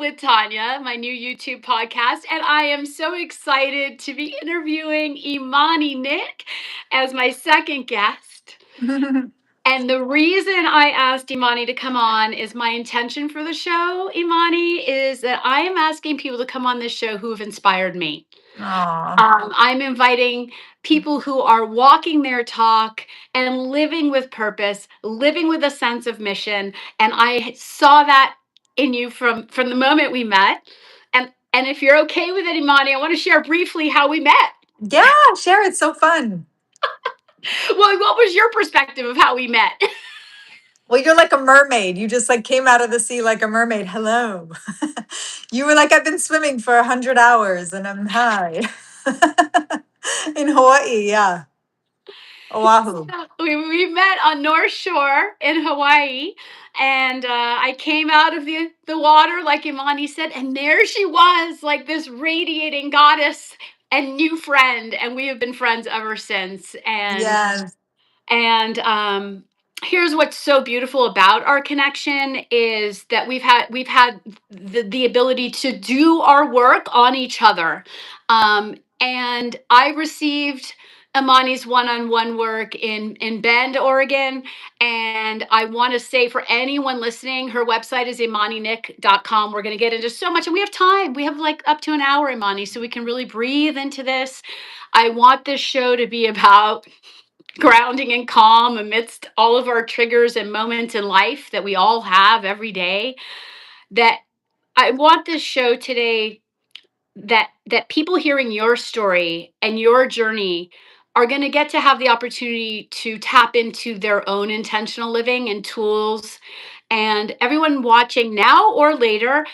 with Tania, my new YouTube podcast, and I am so excited to be interviewing Imani Nic as my second guest. And the reason I asked Imani to come on is my intention for the show, Imani, is that I am asking people to come on this show who have inspired me. Aw. I'm inviting people who are walking their talk and living with purpose, living with a sense of mission. And I saw that in you from the moment we met. And if you're okay with it, Imani, I want to share briefly how we met. Yeah, share. It's so fun. Well, what was your perspective of how we met? Well, you're like a mermaid. You just like came out of the sea like a mermaid. Hello. You were like, I've been swimming for 100 hours and I'm high. In Hawaii, yeah. Oahu. We met on North Shore in Hawaii, and I came out of the water, like Imani said, and there she was, like this radiating goddess and new friend, and we have been friends ever since. Yes. And here's what's so beautiful about our connection is that we've had the ability to do our work on each other. And I received Imani's one-on-one work in Bend, Oregon. And I want to say for anyone listening, her website is imaninic.com. We're going to get into so much, and we have time. We have like up to an hour, Imani, so we can really breathe into this. I want this show to be about grounding and calm amidst all of our triggers and moments in life that we all have every day. That I want this show today that people hearing your story and your journey are going to get to have the opportunity to tap into their own intentional living and tools. And everyone watching now or later,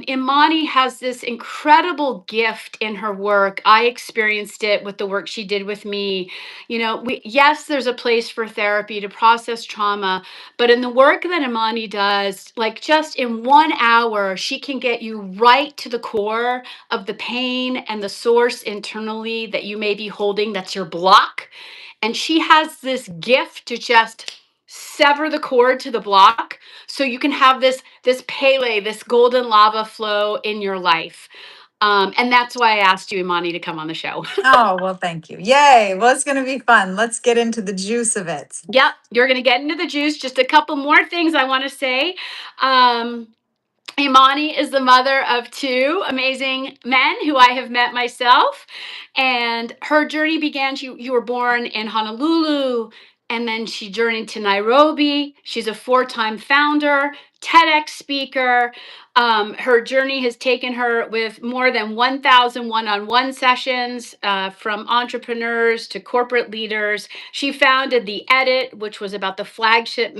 Imani has this incredible gift in her work. I experienced it with the work she did with me. Yes, there's a place for therapy to process trauma, but in the work that Imani does, like just in 1 hour, she can get you right to the core of the pain and the source internally that you may be holding that's your block. And she has this gift to just sever the cord to the block so you can have this Pele, this golden lava flow in your life. And that's why I asked you, Imani, to come on the show. Oh, well, thank you. Yay. Well, it's going to be fun. Let's get into the juice of it. Yep, you're going to get into the juice. Just a couple more things I want to say. Imani is the mother of two amazing men who I have met myself. And her journey began, you were born in Honolulu, and then she journeyed to Nairobi. She's a 4-time founder, TEDx speaker. Her journey has taken her with more than 1,000 one-on-one sessions from entrepreneurs to corporate leaders. She founded The Edit, which was about the flagship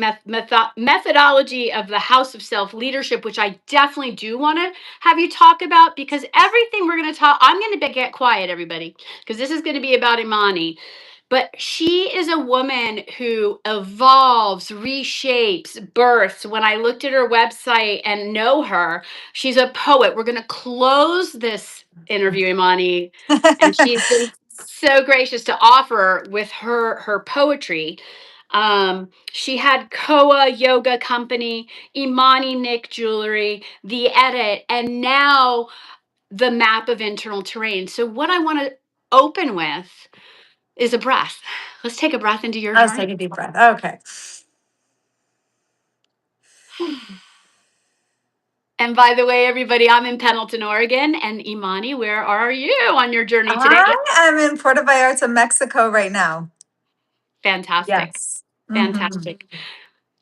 methodology of the House of Self-Leadership, which I definitely do want to have you talk about, because everything we're going to talk, I'm going to get quiet, everybody, because this is going to be about Imani. But she is a woman who evolves, reshapes, births. When I looked at her website and know her, she's a poet. We're going to close this interview, Imani, and she's been so gracious to offer with her poetry. She had Koa Yoga Company, Imani Nic Jewelry, The Edit, and now the Map of Internal Terrain. So what I want to open with is a breath. Let's take a breath into your Let's heart. take a deep breath. Okay. And by the way, everybody, I'm in Pendleton, Oregon. And Imani, where are you on your journey today? I am in Puerto Vallarta, Mexico right now. Fantastic. Yes. Fantastic.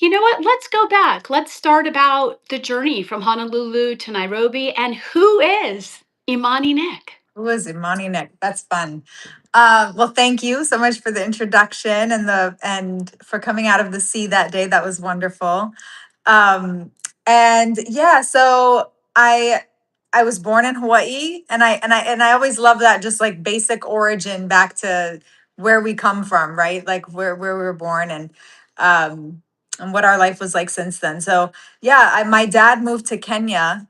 You know what? Let's go back. Let's start about the journey from Honolulu to Nairobi. And who is Imani Nic? Who is Imani Nic? That's fun. Well, thank you so much for the introduction and for coming out of the sea that day. That was wonderful. And yeah, so I was born in Hawaii, and I always love that, just like basic origin back to where we come from, right? Like where we were born, and what our life was like since then. So yeah, my dad moved to Kenya.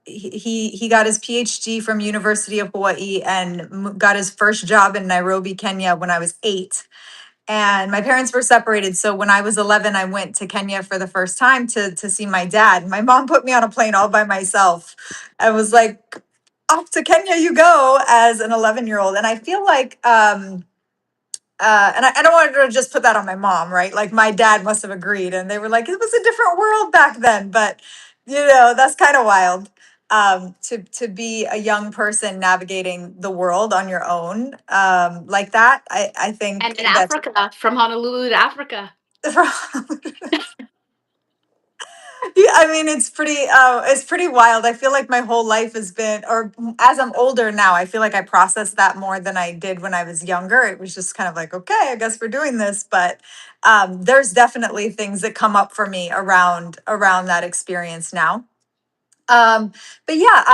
He got his PhD from University of Hawaii and got his first job in Nairobi, Kenya when I was 8. And my parents were separated. So when I was 11, I went to Kenya for the first time to see my dad. My mom put me on a plane all by myself. I was like, off to Kenya you go as an 11-year-old. And I feel like, and I don't want to just put that on my mom, right? Like my dad must have agreed, and they were like, it was a different world back then. But that's kind of wild, to be a young person navigating the world on your own, like that. I And think in that Africa, from Honolulu to Africa. yeah, I mean, it's pretty wild. I feel like my whole life has been, or as I'm older now, I feel like I process that more than I did when I was younger. It was just kind of like, okay, I guess we're doing this. But there's definitely things that come up for me around that experience now. Um, but yeah,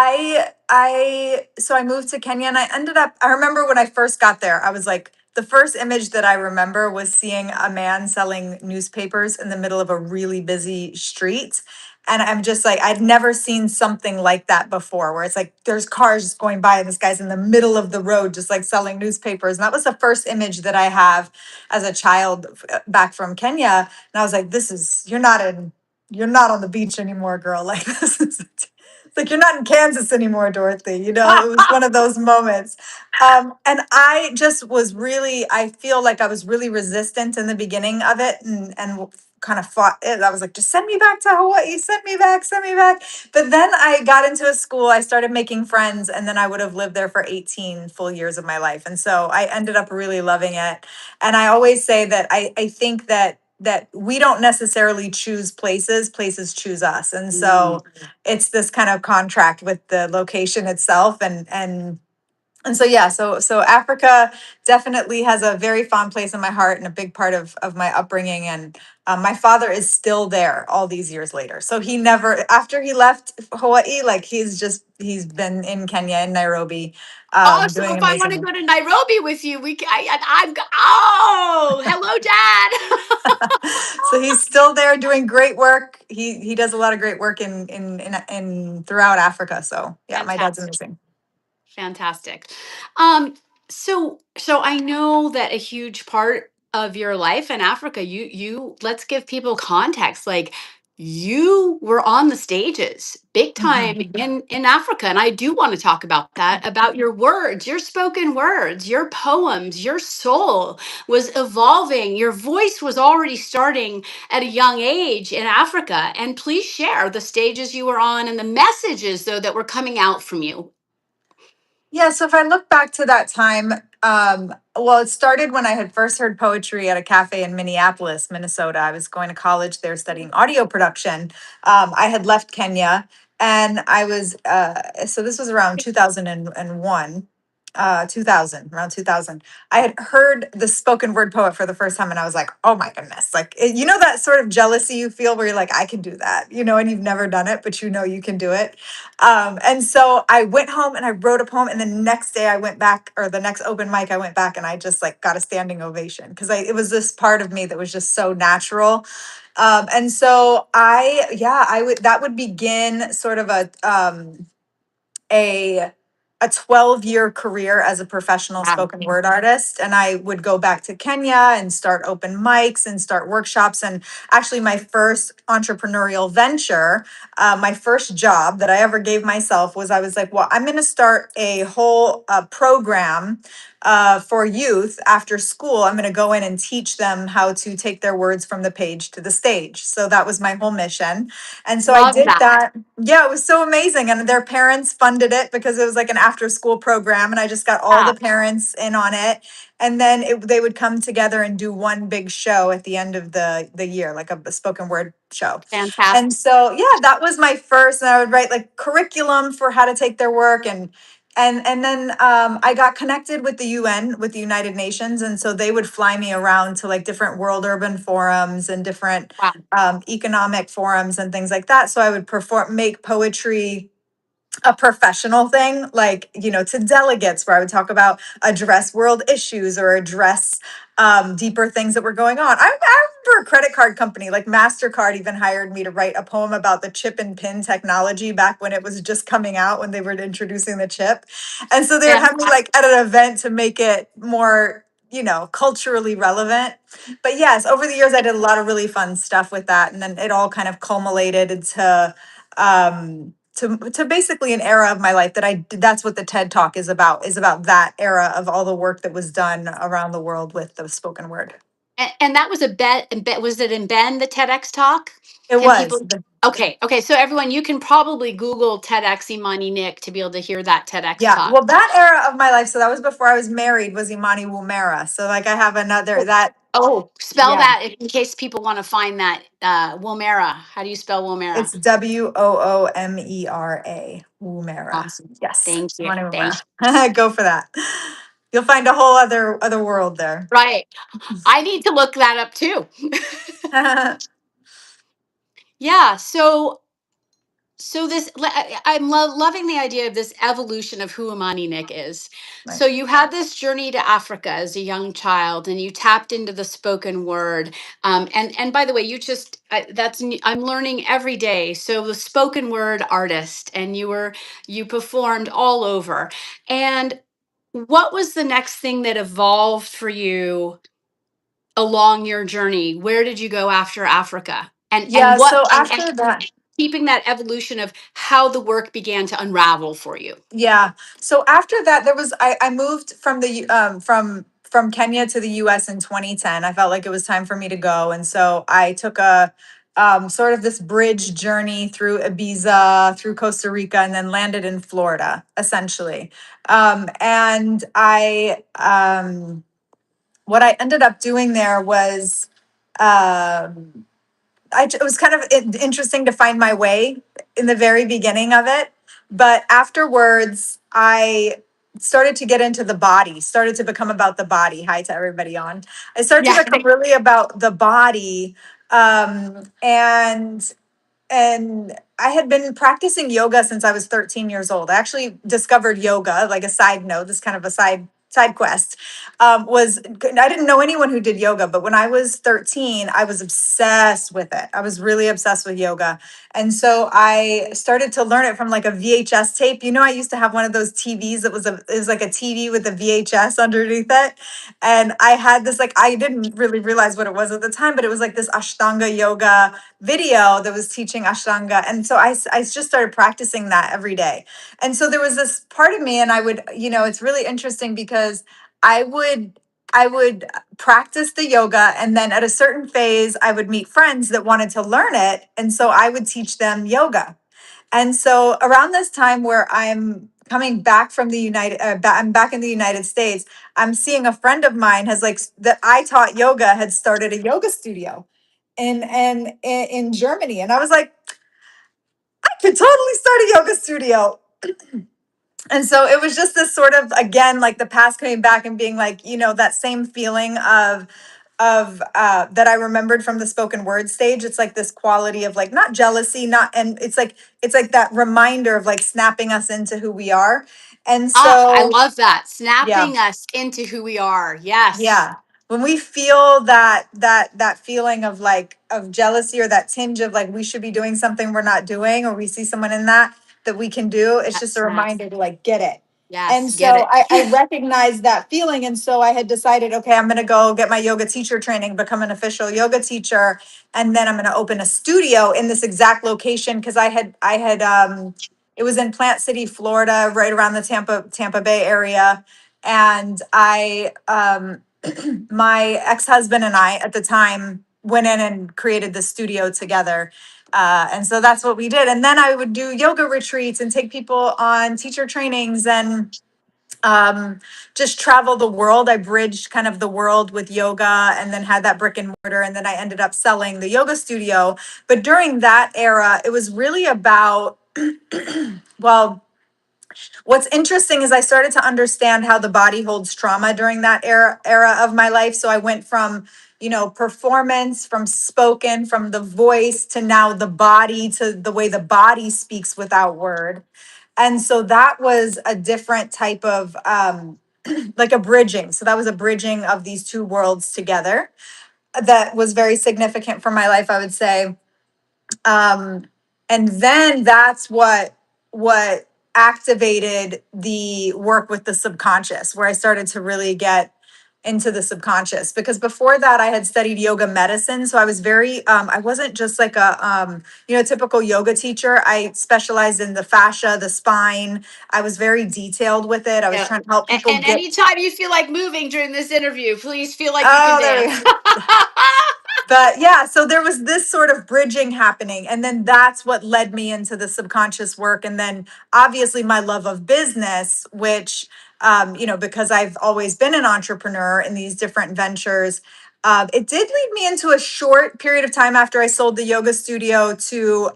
so I moved to Kenya, and I remember when I first got there, I was like, the first image that I remember was seeing a man selling newspapers in the middle of a really busy street. And I'm just like, I'd never seen something like that before, where it's like there's cars just going by and this guy's in the middle of the road just like selling newspapers. And that was the first image that I have as a child, back from Kenya. And I was like, you're not on the beach anymore, girl. Like this is, it's like you're not in Kansas anymore, Dorothy. It was one of those moments. And I just was really, I feel like I was really resistant in the beginning of it, and kind of fought it. I was like, just send me back to Hawaii, send me back, send me back. But then I got into a school, I started making friends, and then I would have lived there for 18 full years of my life. And so I ended up really loving it. And I always say that I think that we don't necessarily choose places, places choose us. And Mm. so it's this kind of contract with the location itself. And so yeah, so Africa definitely has a very fond place in my heart and a big part of my upbringing. And my father is still there all these years later. So he never, after he left Hawaii, like he's been in Kenya and Nairobi, Oh, so doing if I want to amazing. go to Nairobi with you, oh, hello, Dad. So he's still there doing great work. He does a lot of great work in throughout Africa. So yeah, my dad's Fantastic. amazing. Fantastic. Um, so I know that a huge part of your life in Africa, you let's give people context. Like you were on the stages big time Mhm. in Africa. And I do want to talk about that, about your words, your spoken words, your poems, your soul was evolving. Your voice was already starting at a young age in Africa. And please share the stages you were on and the messages though that were coming out from you. Yeah, so if I look back to that time, well, it started when I had first heard poetry at a cafe in Minneapolis, Minnesota. I was going to college there studying audio production. I had left Kenya, and I was, so this was around 2001, 2000, around 2000. I had heard the spoken word poet for the first time, and I was like, oh my goodness. Like, that sort of jealousy you feel where you're like, I can do that, and you've never done it, but you can do it. And so I went home and I wrote a poem. And the next day I went back, or the next open mic, I went back and I just like got a standing ovation because it was this part of me that was just so natural. And so I would, that would begin sort of a a 12-year career as a professional Wow. spoken word artist, and I would go back to Kenya and start open mics and start workshops. And actually my first entrepreneurial venture, my first job that I ever gave myself, was I was like, well, I'm going to start a whole program for youth after school. I'm going to go in and teach them how to take their words from the page to the stage. So that was my whole mission. And so I Love did that. that. Yeah, it was so amazing. And their parents funded it because it was like an after school program. And I just got all Yeah, the parents in on it. And then they would come together and do one big show at the end of the year, like a spoken word show. And fantastic. so, yeah, that was my first. And I would write like curriculum for how to take their work. And then I got connected with the UN, with the United Nations. And so they would fly me around to like different world urban forums and different Wow. economic forums and things like that. So I would make poetry a professional thing, like, to delegates, where I would talk about address world issues or address deeper things that were going on. I remember a credit card company like MasterCard even hired me to write a poem about the chip and pin technology back when it was just coming out, when they were introducing the chip. And so they would have me Fantastic. like at an event to make it more, culturally relevant. But yes, over the years I did a lot of really fun stuff with that, and then it all kind of culminated into to basically an era of my life that I did. That's what the TED Talk is about that era of all the work that was done around the world with the spoken word. And that was a bet. Was it in Bend, the TEDx talk? It Can was people? Okay, okay. So everyone, you can probably Google TEDx Imani Nic to be able to hear that TEDx yeah. talk. Well, that era of my life, so that was before I was married, was Imani Wumera. So like I have another that Oh, spell yeah. that in case people want to find that. Woomera. How do you spell Woomera? It's Woomera. Wumera. Awesome. Yes. Thank you. Imani Thank Wumera. Go for that. You'll find a whole other world there. you. Right. I need to look that up too. Yeah. So I'm loving the idea of this evolution of who Imani Nic is. Right. So you had this journey to Africa as a young child, and you tapped into the spoken word. And by the way, I'm learning every day. So the spoken word artist, and you performed all over. And what was the next thing that evolved for you along your journey? Where did you go after Africa? And Yeah, what so and after that, keeping that evolution of how the work began to unravel for you. yeah. So after that, I moved from from Kenya to the US in 2010. I felt like it was time for me to go. And so I took a sort of this bridge journey through Ibiza, through Costa Rica, and then landed in Florida, essentially. And what I ended up doing there was um it was kind of interesting to find my way in the very beginning of it. But afterwards, I started to get into the body, started to become about the body. Hi to everybody on. I started to Yeah. become really about the body. And I had been practicing yoga since I was 13 years old. I actually discovered yoga, like a side note, this kind of a side quest. Was I didn't know anyone who did yoga, but when I was 13, I was obsessed with it. I was really obsessed with yoga. And so I started to learn it from like a VHS tape. I used to have one of those TVs that is like a TV with a VHS underneath it. And I had this, like, I didn't really realize what it was at the time, but it was like this Ashtanga yoga video that was teaching Ashtanga. And so I just started practicing that every day. And so there was this part of me, and I would, it's really interesting because I would. I would practice the yoga, and then at a certain phase, I would meet friends that wanted to learn it. And so I would teach them yoga. And so around this time where I'm coming back from I'm back in the United States, I'm seeing a friend of mine has like that I taught yoga had started a yoga studio in Germany. And I was like, I could totally start a yoga studio. And so it was just this sort of, again, like the past coming back and being like, that same feeling of that I remembered from the spoken word stage. It's like this quality of like not jealousy, not and it's like that reminder of like snapping us into who we are. And Ah, I so love that. yeah. Snapping us into who we are. Yes. Yeah. When we feel that feeling of like of jealousy or that tinge of like we should be doing something we're not doing, or we see someone in that we can do, it's just a Yes. Yes. reminder to like get it. Yes. And Get so it. I recognized that feeling. And so I had decided, okay, I'm gonna go get my yoga teacher training, become an official yoga teacher, and then I'm gonna open a studio in this exact location because I had it was in Plant City, Florida, right around the Tampa Bay area. And my ex-husband and I at the time went in and created the studio together. And so that's what we did. And then I would do yoga retreats and take people on teacher trainings and um, just travel the world. I bridged kind of the world with yoga and then had that brick and mortar. And then I ended up selling the yoga studio. But during that era, it was really about, well, what's interesting is I started to understand how the body holds trauma during that era of my life. So I went from, performance, from spoken, from the voice to now the body, to the way the body speaks without word. And so that was a different type of like a bridging. So that was a bridging of these two worlds together that was very significant for my life, I would say. um and then that's what activated the work with the subconscious, where I started to really get into the subconscious, because before that I had studied yoga medicine. So I was very, I wasn't just like a, typical yoga teacher. I specialized in the fascia, the spine. I was very detailed with it. I was Yeah. trying to help people And get, anytime you feel like moving during this interview, please feel like you can oh, there we dance. go. But yeah, so there was this sort of bridging happening. And then that's what led me into the subconscious work. And then obviously my love of business, which, because I've always been an entrepreneur in these different ventures, it did lead me into a short period of time after I sold the yoga studio to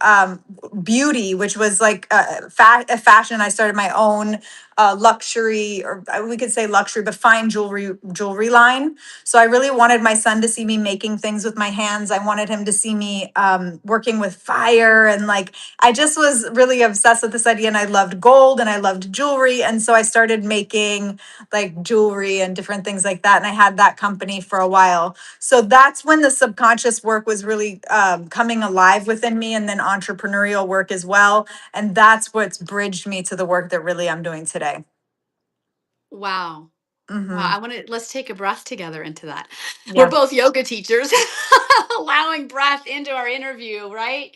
beauty, which was like a fashion. I started my own luxury, or we could say luxury, but fine jewelry line. So I really wanted my son to see me making things with my hands. I wanted him to see me working with fire. And like, I just was really obsessed with this idea. And I loved gold and I loved jewelry. And so I started making like jewelry and different things like that. And I had that company for a while. So that's when the subconscious work was really coming alive within me, and then entrepreneurial work as well. And that's what's bridged me to the work that really I'm doing today. Wow. Wow. Hmm. Let's take a breath together into that. We're Yeah. both yoga teachers, allowing breath into our interview, right?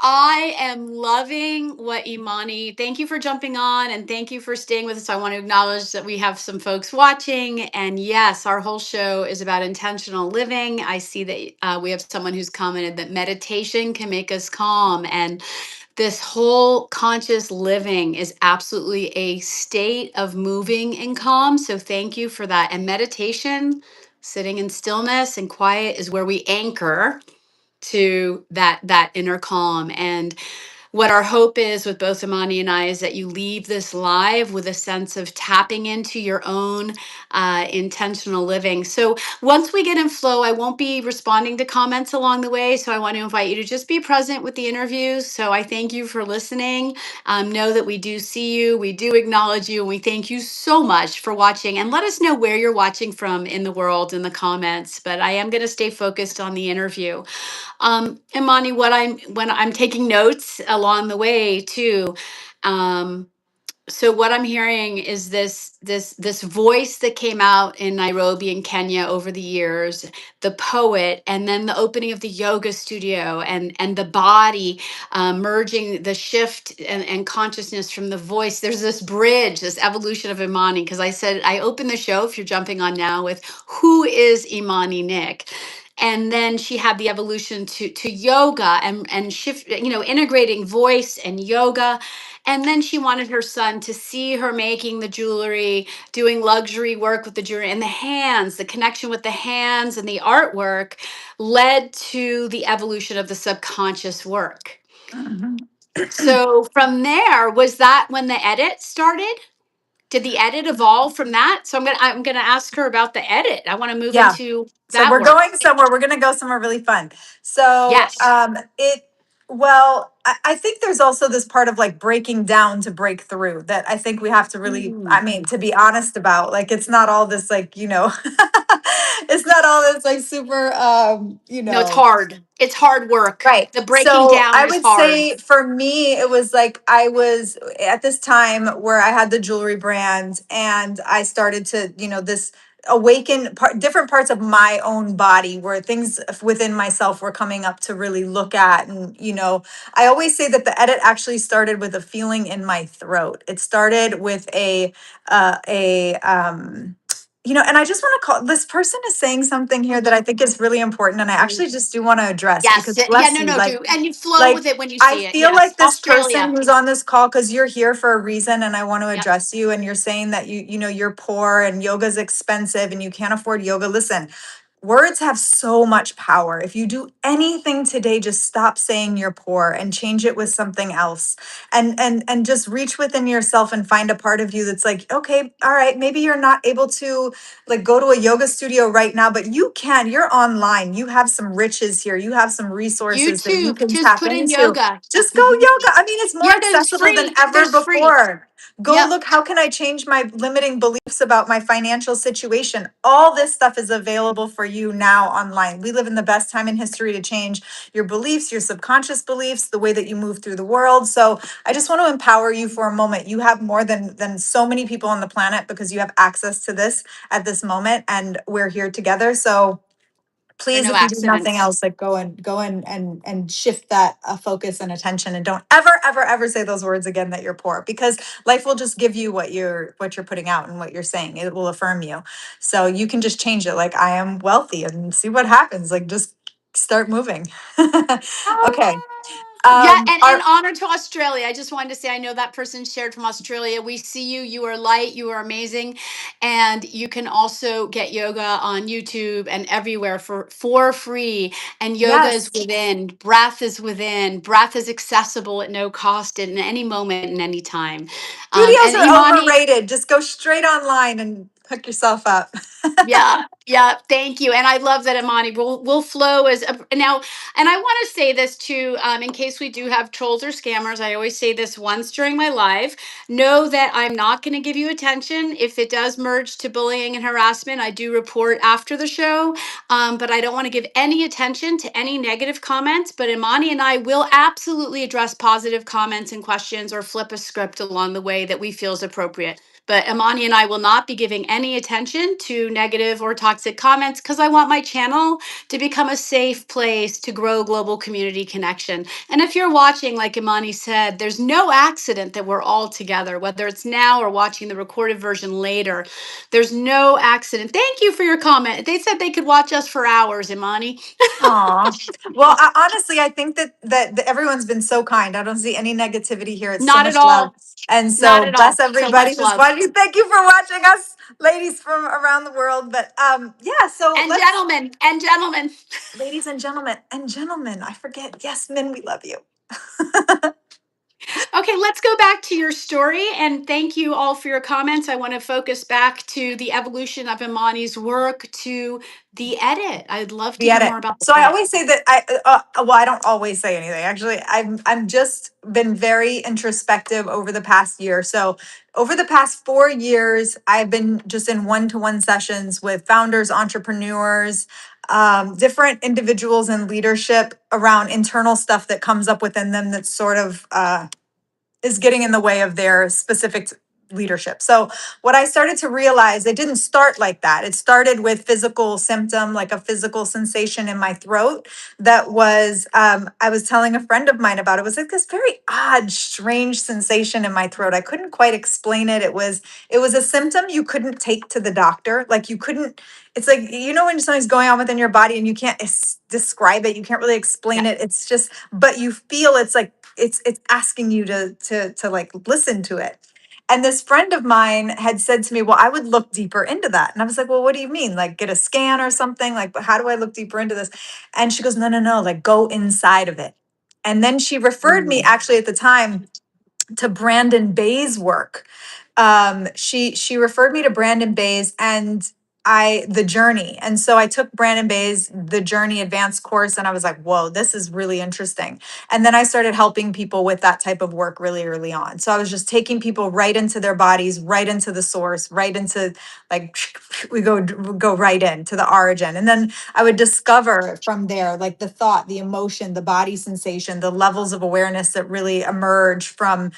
I am loving what Imani, thank you for jumping on and thank you for staying with us. I want to acknowledge that we have some folks watching. And yes, our whole show is about intentional living. I see that we have someone who's commented that meditation can make us calm. And this whole conscious living is absolutely a state of moving and calm. So thank you for that. And meditation, sitting in stillness and quiet, is where we anchor to that inner calm. And what our hope is with both Imani and I is that you leave this live with a sense of tapping into your own intentional living. So once we get in flow, I won't be responding to comments along the way. So I want to invite you to just be present with the interviews. So I thank you for listening. Know that we do see you, we do acknowledge you, and we thank you so much for watching. And let us know where you're watching from in the world in the comments. But I am going to stay focused on the interview. Imani, when I'm taking notes along the way too. Um, so what I'm hearing is this voice that came out in Nairobi in Kenya over the years, the poet, and then the opening of the yoga studio, and the body merging the shift and consciousness from the voice. There's this bridge, this evolution of Imani. Because I said I opened the show, if you're jumping on now, with who is Imani Nic. And then she had the evolution to yoga and shift, integrating voice and yoga. And then she wanted her son to see her making the jewelry, doing luxury work with the jewelry and the hands, the connection with the hands and the artwork led to the evolution of the subconscious work. Mhm. So from there, was that when the edit started? Did the edit evolve from that? So I'm gonna ask her about the edit. I want to move Yeah. into So that we're work. going somewhere. We're going to go somewhere really fun. So Yes. I think there's also this part of like breaking down to break through that I think we have to really, I Mm. mean, to be honest about. Like, it's not all this, like, it's not all this, like, super, No, it's hard. It's hard work. right. The breaking So down I is would hard. say for me, it was like I was at this time where I had the jewelry brand, and I started to, this awaken different parts of my own body where things within myself were coming up to really look at. And, I always say that the edit actually started with a feeling in my throat. It started with and I just want to call this person is saying something here that I think is really important. And I actually just do want to address because Yes. Yeah, bless no, you. no, Like, do. And you flow like with it when you I see it. feel Yes. like this person Australia. who's on this call, because you're here for a reason and I want to Yep. address you. And you're saying that you're poor and yoga's expensive and you can't afford yoga. Listen, words have so much power. If you do anything today, just stop saying you're poor and change it with something else. And just reach within yourself and find a part of you that's like, okay, all right, maybe you're not able to like go to a yoga studio right now, but you can. You're online. You have some riches here. You have some resources that you YouTube. can Just tap put in into. yoga. Just go yoga. I mean, it's more Yeah, there's accessible than free. ever There's free. before. Go Yep. look, how can I change my limiting beliefs about my financial situation? All this stuff is available for you now online. We live in the best time in history to change your beliefs, your subconscious beliefs, the way that you move through the world. So I just want to empower you for a moment. You have more than so many people on the planet because you have access to this at this moment, and we're here together. So There are please, no if you do nothing accidents. else, like go and shift that focus and attention, and don't ever say those words again that you're poor, because life will just give you what you're putting out and what you're saying. It will affirm you. So you can just change it, like, I am wealthy, and see what happens. Like, just start moving. Okay. Yeah, and in Our honor to Australia, I just wanted to say I know that person shared from Australia. We see you. You are light. You are amazing, and you can also get yoga on YouTube and everywhere for free. And yoga is Yes, within. Breath is within. Breath is accessible at no cost in any moment and any time. studios And are Imani, overrated. Just go straight online and hook yourself up. yeah, yeah, thank you. And I love that Imani will flow as now. And I want to say this too, in case we do have trolls or scammers. I always say this once during my live. Know that I'm not going to give you attention if it does merge to bullying and harassment. I do report after the show, but I don't want to give any attention to any negative comments. But Imani and I will absolutely address positive comments and questions, or flip a script along the way that we feel is appropriate. But Imani and I will not be giving any attention to negative or toxic comments, because I want my channel to become a safe place to grow global community connection. And if you're watching, like Imani said, there's no accident that we're all together, whether it's now or watching the recorded version later. There's no accident. Thank you for your comment. They said they could watch us for hours, Imani. Aw. Well, honestly, I think that everyone's been so kind. I don't see any negativity here. It's so Not at much love. all. And Not so at bless all. So everybody much who's love. watching. Thank you for watching us, ladies from around the world. But yeah, so And let's, gentlemen, and gentlemen. ladies and gentlemen, I forget. Yes, men, we love you. Okay, let's go back to your story, and thank you all for your comments. I want to focus back to the evolution of Imani's work to the edit. I'd love to The hear edit. more about So the I edit. always say that well, I don't always say anything. Actually, I'm just been very introspective over the past year. So over the past 4 years, I've been just in one-to-one sessions with founders, entrepreneurs, different individuals in leadership around internal stuff that comes up within them that's sort of is getting in the way of their specific leadership. So what I started to realize, it didn't start like that. It started with physical symptom, like a physical sensation in my throat that was, I was telling a friend of mine about it. It was like this very odd, strange sensation in my throat. I couldn't quite explain it. It was a symptom you couldn't take to the doctor. Like, you couldn't, it's like, when something's going on within your body and you can't describe it, you can't really Yeah. explain it. It's just, but you feel it's like, it's asking you to like listen to it. And this friend of mine had said to me, well, I would look deeper into that. And I was like, well, what do you mean? Like, get a scan or something? Like, how do I look deeper into this? And she goes, no, like, go inside of it. And then she referred me, Mm. actually, at the time, to Brandon Bay's work. She referred me to Brandon Bay's and the journey. And so I took Brandon Bay's The Journey advanced course, and I was like, whoa, this is really interesting. And then I started helping people with that type of work really early on. So I was just taking people right into their bodies, right into the source, right into, like, we go right into the origin. And then I would discover from there, like, the thought, the emotion, the body sensation, the levels of awareness that really emerge from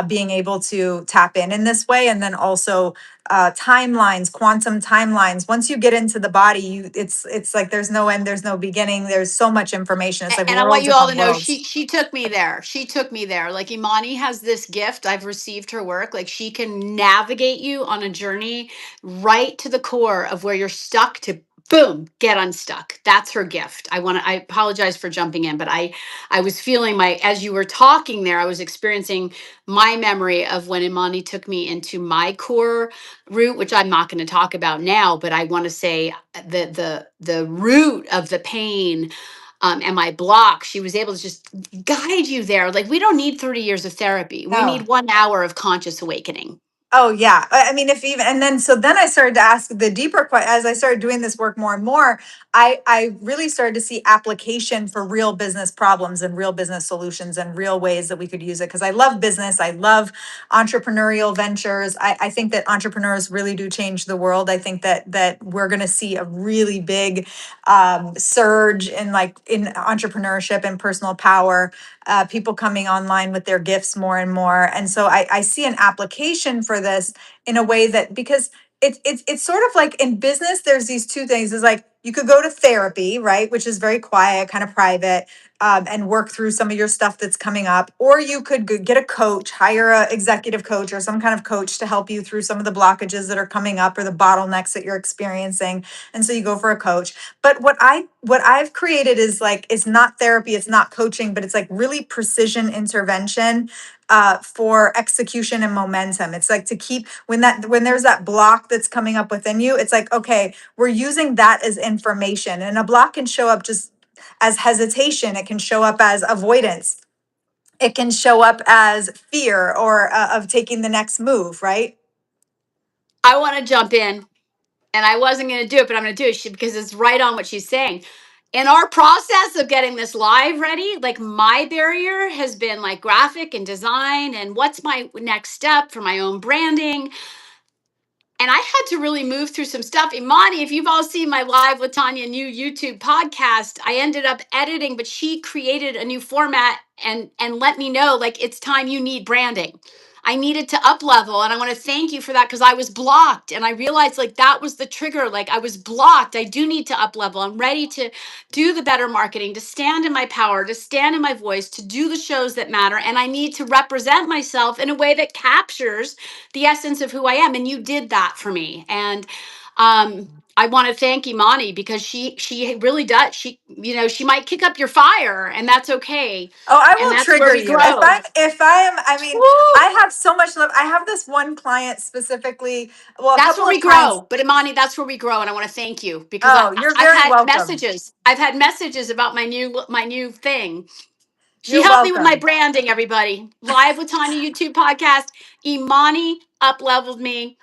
being able to tap in this way. And then also timelines, quantum timelines. Once you get into the body, it's like there's no end, there's no beginning. There's so much information. It's like And I want worlds you all upon to know worlds. she took me there. She took me there. Like, Imani has this gift. I've received her work. Like, she can navigate you on a journey right to the core of where you're stuck, to boom, get unstuck. That's her gift. I apologize for jumping in, but I was feeling my, as you were talking there, I was experiencing my memory of when Imani took me into my core root, which I'm not going to talk about now, but I want to say the root of the pain, and my block, she was able to just guide you there. Like, we don't need 30 years of therapy. We No. need 1 hour of conscious awakening. Oh yeah. I mean, if even, and then, so then I started to ask the deeper question as I started doing this work more and more. I really started to see application for real business problems and real business solutions and real ways that we could use it. Cause I love business. I love entrepreneurial ventures. I think that entrepreneurs really do change the world. I think that we're going to see a really big surge in like in entrepreneurship and personal power, people coming online with their gifts more and more. And so I see an application for this in a way that, because it's sort of like in business, there's these two things. Is like you could go to therapy, right, which is very quiet, kind of private, and work through some of your stuff that's coming up, or you could get a coach, hire a executive coach or some kind of coach to help you through some of the blockages that are coming up or the bottlenecks that you're experiencing. And so you go for a coach. But what I've created is like, it's not therapy, it's not coaching, but it's like really precision intervention for execution and momentum. It's like to keep when there's that block that's coming up within you, it's like, okay, we're using that as information. And a block can show up just as hesitation, it can show up as avoidance, it can show up as fear or of taking the next move, right? I want to jump in, and I wasn't going to do it, but I'm going to do it because it's right on what she's saying. In our process of getting this live ready, like my barrier has been like graphic and design and what's my next step for my own branding. And I had to really move through some stuff. Imani, if you've all seen my Live with Tania new YouTube podcast, I ended up editing, but she created a new format and let me know like it's time you need branding. I needed to up level, and I want to thank you for that because I was blocked and I realized like that was the trigger. Like I was blocked. I do need to up level. I'm ready to do the better marketing, to stand in my power, to stand in my voice, to do the shows that matter, and I need to represent myself in a way that captures the essence of who I am. And you did that for me. And I want to thank Imani because she really does. She might kick up your fire, and that's okay. Oh, I And will that's where trigger we you. grow. If I am, I mean, Woo! I have so much love. I have this one client specifically, well, a That's couple where we of clients. grow. But Imani, that's where we grow. And I want to thank you because Oh, you're I've very had welcome. messages. I've had messages about my new thing. She You're helped me with my welcome. branding, everybody. Live with Tanya YouTube podcast. Imani up leveled me,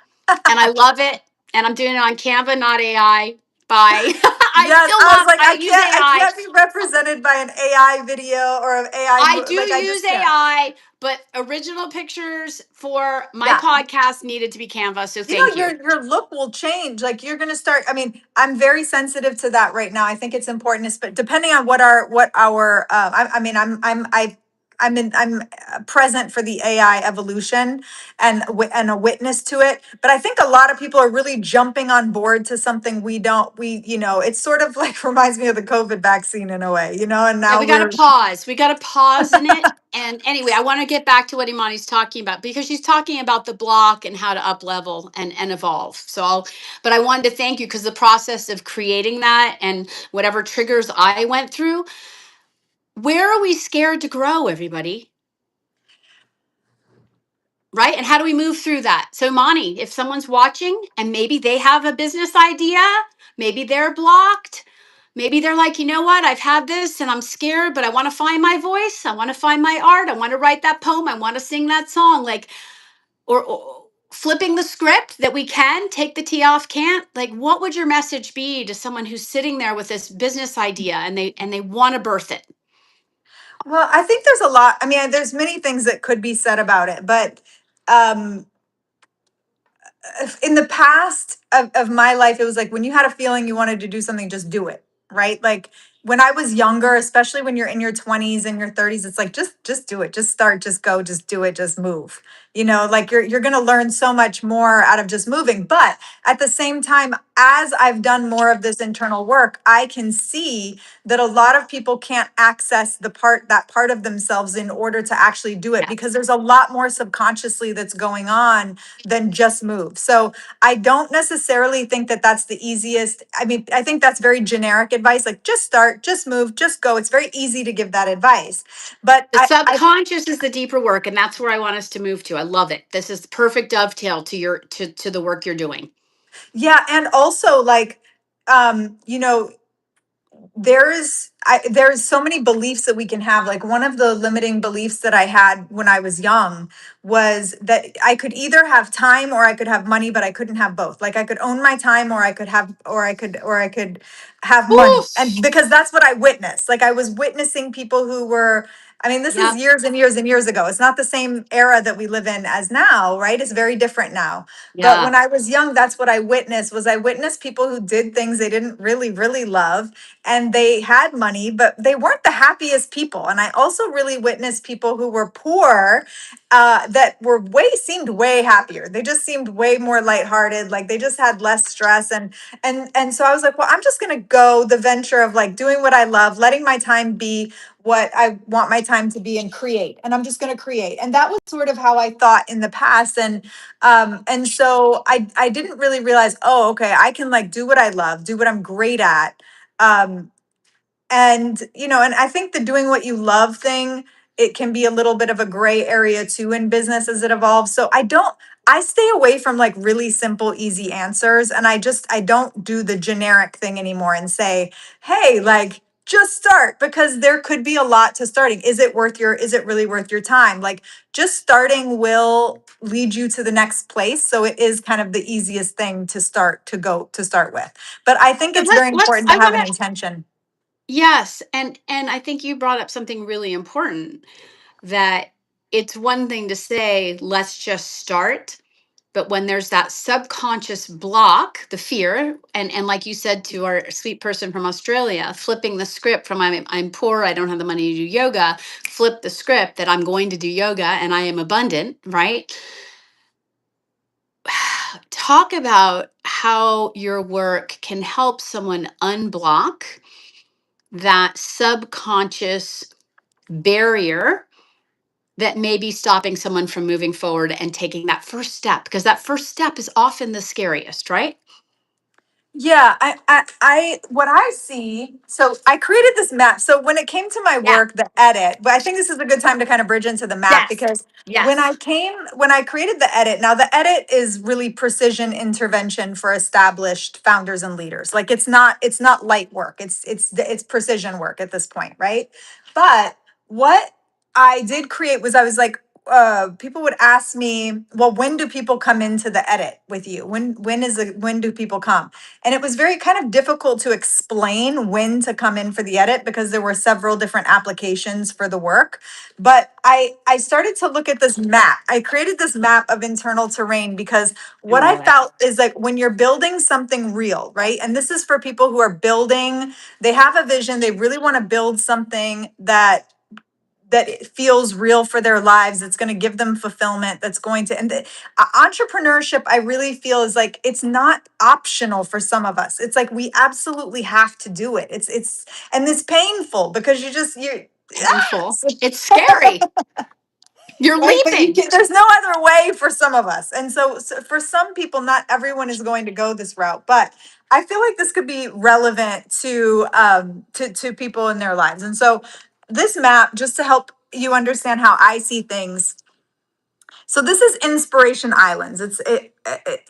and I love it. And I'm doing it on Canva, not AI. Bye. Yes, I was like, I use I AI. can't be represented by an AI video or an AI, I do like I use just can't. AI, but original pictures for my Yeah. podcast needed to be Canva. So You thank know, you. your look will change. Like you're going to start, I mean, I'm very sensitive to that right now. I think it's important, but depending on what our I mean, I'm present for the AI evolution and and a witness to it. But I think a lot of people are really jumping on board to something we, it's sort of like reminds me of the COVID vaccine in a way, and Yeah, now we got to we're pause. We got to pause in it. And anyway, I want to get back to what Imani's talking about because she's talking about the block and how to up level and evolve. But I wanted to thank you because the process of creating that and whatever triggers I went through, where are we scared to grow, everybody? Right? And how do we move through that? So, Imani, if someone's watching and maybe they have a business idea, maybe they're blocked. Maybe they're like, you know what? I've had this and I'm scared, but I want to find my voice. I want to find my art. I want to write that poem. I want to sing that song. Like, or flipping the script that we can take the T off can't. Like, what would your message be to someone who's sitting there with this business idea and they want to birth it? well, I think there's a lot. I mean, there's many things that could be said about it, but um in the past of my life, it was like when you had a feeling you wanted to do something, just do it, right? Like when I was younger, especially when you're in your 20s and your 30s, it's like just do it, just start, just go, just do it, just move. Like you're gonna learn so much more out of just moving. But at the same time, as I've done more of this internal work, I can see that a lot of people can't access that part of themselves in order to actually do it Yes. because there's a lot more subconsciously that's going on than just move. So I don't necessarily think that that's the easiest. I mean, I think that's very generic advice, like just start, just move, just go. It's very easy to give that advice. But The subconscious is the deeper work, and that's where I want us to move to. I love it. This is the perfect dovetail to to the work you're doing. yeah, and also like, um, you know, there's so many beliefs that we can have. Like one of the limiting beliefs that I had when I was young was that I could either have time or I could have money, but I couldn't have both. Like I could own my time or I could have money. And Oof. because that's what I witnessed. Like I was witnessing people who were, I mean, this is Yep. years and years and years ago. It's not the same era that we live in as now, right? It's very different now. But Yeah. when I was young, that's what I witnessed people who did things they didn't really, really love, and they had money, but they weren't the happiest people. And I also really witnessed people who were poor, that were seemed way happier. They just seemed way more lighthearted. Like they just had less stress. And so I was like, well, I'm just gonna go the venture of like doing what I love, letting my time be what I want my time to be and create. And I'm just gonna create. And that was sort of how I thought in the past. And so I didn't really realize, oh, okay, I can like do what I love, do what I'm great at. Um, and and I think the doing what you love thing, it can be a little bit of a gray area too in business as it evolves. So I stay away from like really simple easy answers, and I don't do the generic thing anymore and say, hey, like just start, because there could be a lot to starting. Is it really worth your time? Like just starting will lead you to the next place, so it is kind of the easiest thing to start with. But I think And it's very let's important to I have want an to intention. yes, and I think you brought up something really important, that it's one thing to say let's just start, but when there's that subconscious block, the fear, and like you said to our sweet person from Australia, flipping the script from I'm poor, I don't have the money to do yoga, flip the script that I'm going to do yoga and I am abundant, right? Talk about how your work can help someone unblock that subconscious barrier that may be stopping someone from moving forward and taking that first step, because that first step is often the scariest, right? Yeah, what I see, so I created this map. So when it came to my Yeah. work, the edit, but I think this is a good time to kind of bridge into the map, Yes. because Yes. when I created the edit, now the edit is really precision intervention for established founders and leaders. Like it's not light work. It's precision work at this point, right? But what I did create was, I was like, people would ask me, well, when do people come into the edit with you? When do people come? And it was very kind of difficult to explain when to come in for the edit, because there were several different applications for the work. But I started to look at this map. I created this map of internal terrain, because I what I love it. felt is like when you're building something real, right? And this is for people who are building, they have a vision, they really want to build something that it feels real for their lives, it's going to give them fulfillment, that's going to, entrepreneurship, I really feel, is like it's not optional for some of us. It's like we absolutely have to do it. And it's painful, because you Painful. It's scary. You're right, but leaping. there's no other way for some of us. And so for some people, not everyone is going to go this route, but I feel like this could be relevant to people in their lives. And so this map, just to help you understand how I see things, so this is Inspiration Islands.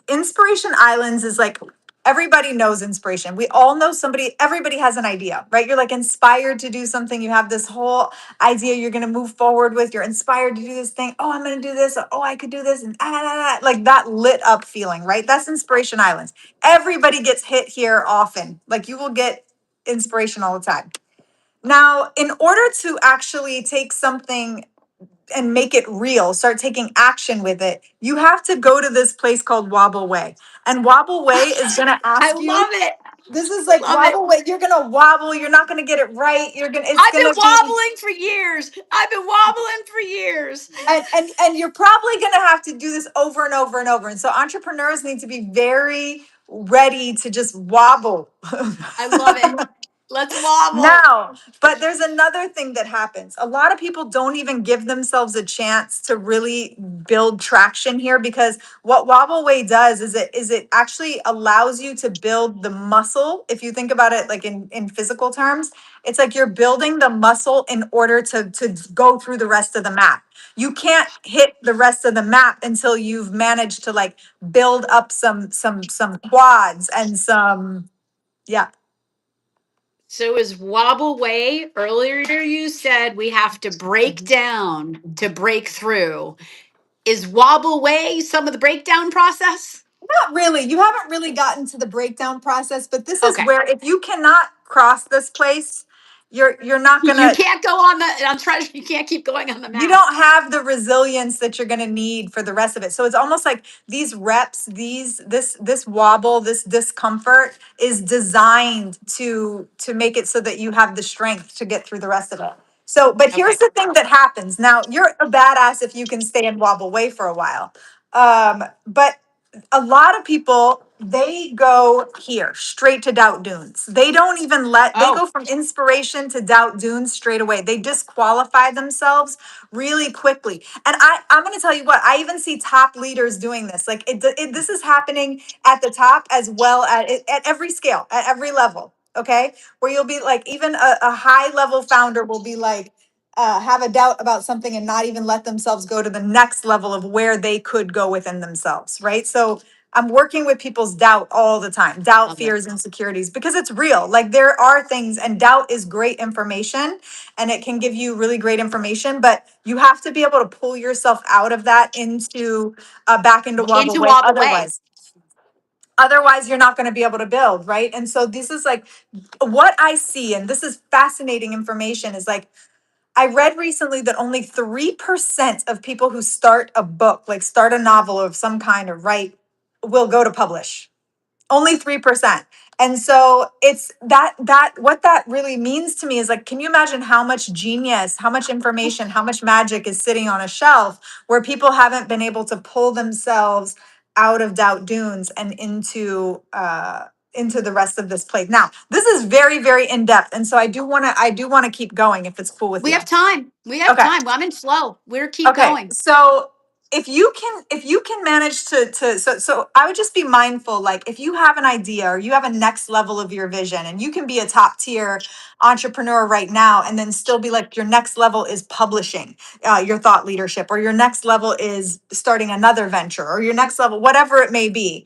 Inspiration Islands is like, everybody knows inspiration. We all know somebody, everybody has an idea, right? You're like inspired to do something. You have this whole idea you're going to move forward with. You're inspired to do this thing. Oh, I'm going to do this. Or, oh, I could do this. And like that lit up feeling, right? That's Inspiration Islands. Everybody gets hit here often. Like you will get inspiration all the time. Now, in order to actually take something and make it real, start taking action with it, you have to go to this place called Wobble Way. And Wobble Way is going to I ask you, love it. this is like Love it. Wobble Way, you're going to wobble, you're not going to get it right. It's I've going been to be, wobbling for years. I've been wobbling for years. and you're probably going to have to do this over and over and over. And so entrepreneurs need to be very ready to just wobble. I love it. Let's wobble. Now, but there's another thing that happens. A lot of people don't even give themselves a chance to really build traction here, because what Wobble Way does is it actually allows you to build the muscle. If you think about it like in physical terms, it's like you're building the muscle in order to go through the rest of the map. You can't hit the rest of the map until you've managed to like build up some quads and some, yeah. So is wobble way earlier you said we have to break down to break through. Is wobble way some of the breakdown process? Not really. You haven't really gotten to the breakdown process, but this is Okay. where if you cannot cross this place, you're not You gonna can't go on the on treasure. You can't keep going on the you map. don't have the resilience that you're going to need for the rest of it. So it's almost like these reps, this wobble, this discomfort is designed to make it so that you have the strength to get through the rest of it. So, but here's Okay. the thing that happens. Now, you're a badass if you can stay and wobble way for a while. But a lot of people, they go here straight to doubt dunes. They don't even they Oh, go from inspiration to doubt dunes straight away. They disqualify themselves really quickly. And I'm going to tell you what, I even see top leaders doing this. Like this is happening at the top as well at every scale, at every level. Okay. Where you'll be like, even a high level founder will be like, have a doubt about something and not even let themselves go to the next level of where they could go within themselves. Right. So I'm working with people's doubt all the time, doubt, love it. fears, insecurities, because it's real. Like there are things, and doubt is great information and it can give you really great information, but you have to be able to pull yourself out of that into back into wobble Into way. wobble way. Otherwise you're not going to be able to build, right? And so this is like what I see, and this is fascinating information, is like I read recently that only 3% of people who start a book, like start a novel of some kind or write, will go to publish. Only 3%. And so it's that what that really means to me is like, can you imagine how much genius, how much information, how much magic is sitting on a shelf where people haven't been able to pull themselves out of doubt dunes and into the rest of this place. Now, this is very, very in depth. And so I do want to keep going if it's cool with We you. have time. We have Okay. time. Well, I'm in flow. We're keep Okay, going. so if you can manage to I would just be mindful, like if you have an idea or you have a next level of your vision, and you can be a top tier entrepreneur right now and then still be like your next level is publishing your thought leadership, or your next level is starting another venture, or your next level, whatever it may be.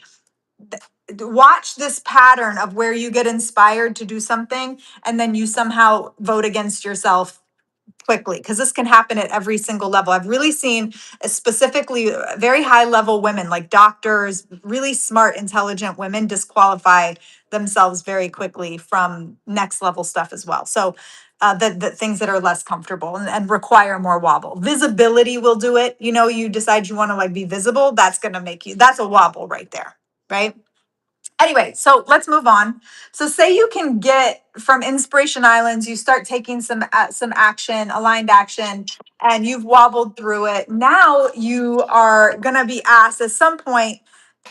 Watch this pattern of where you get inspired to do something and then you somehow vote against yourself quickly, because this can happen at every single level. I've really seen specifically very high level women like doctors, really smart, intelligent women disqualify themselves very quickly from next level stuff as well. So the things that are less comfortable and require more wobble. Visibility will do it. You know, you decide you want to like be visible, that's going to make you, that's a wobble right there, right? Anyway, so let's move on. So say you can get from Inspiration Islands, you start taking some action, aligned action, and you've wobbled through it. Now you are going to be asked at some point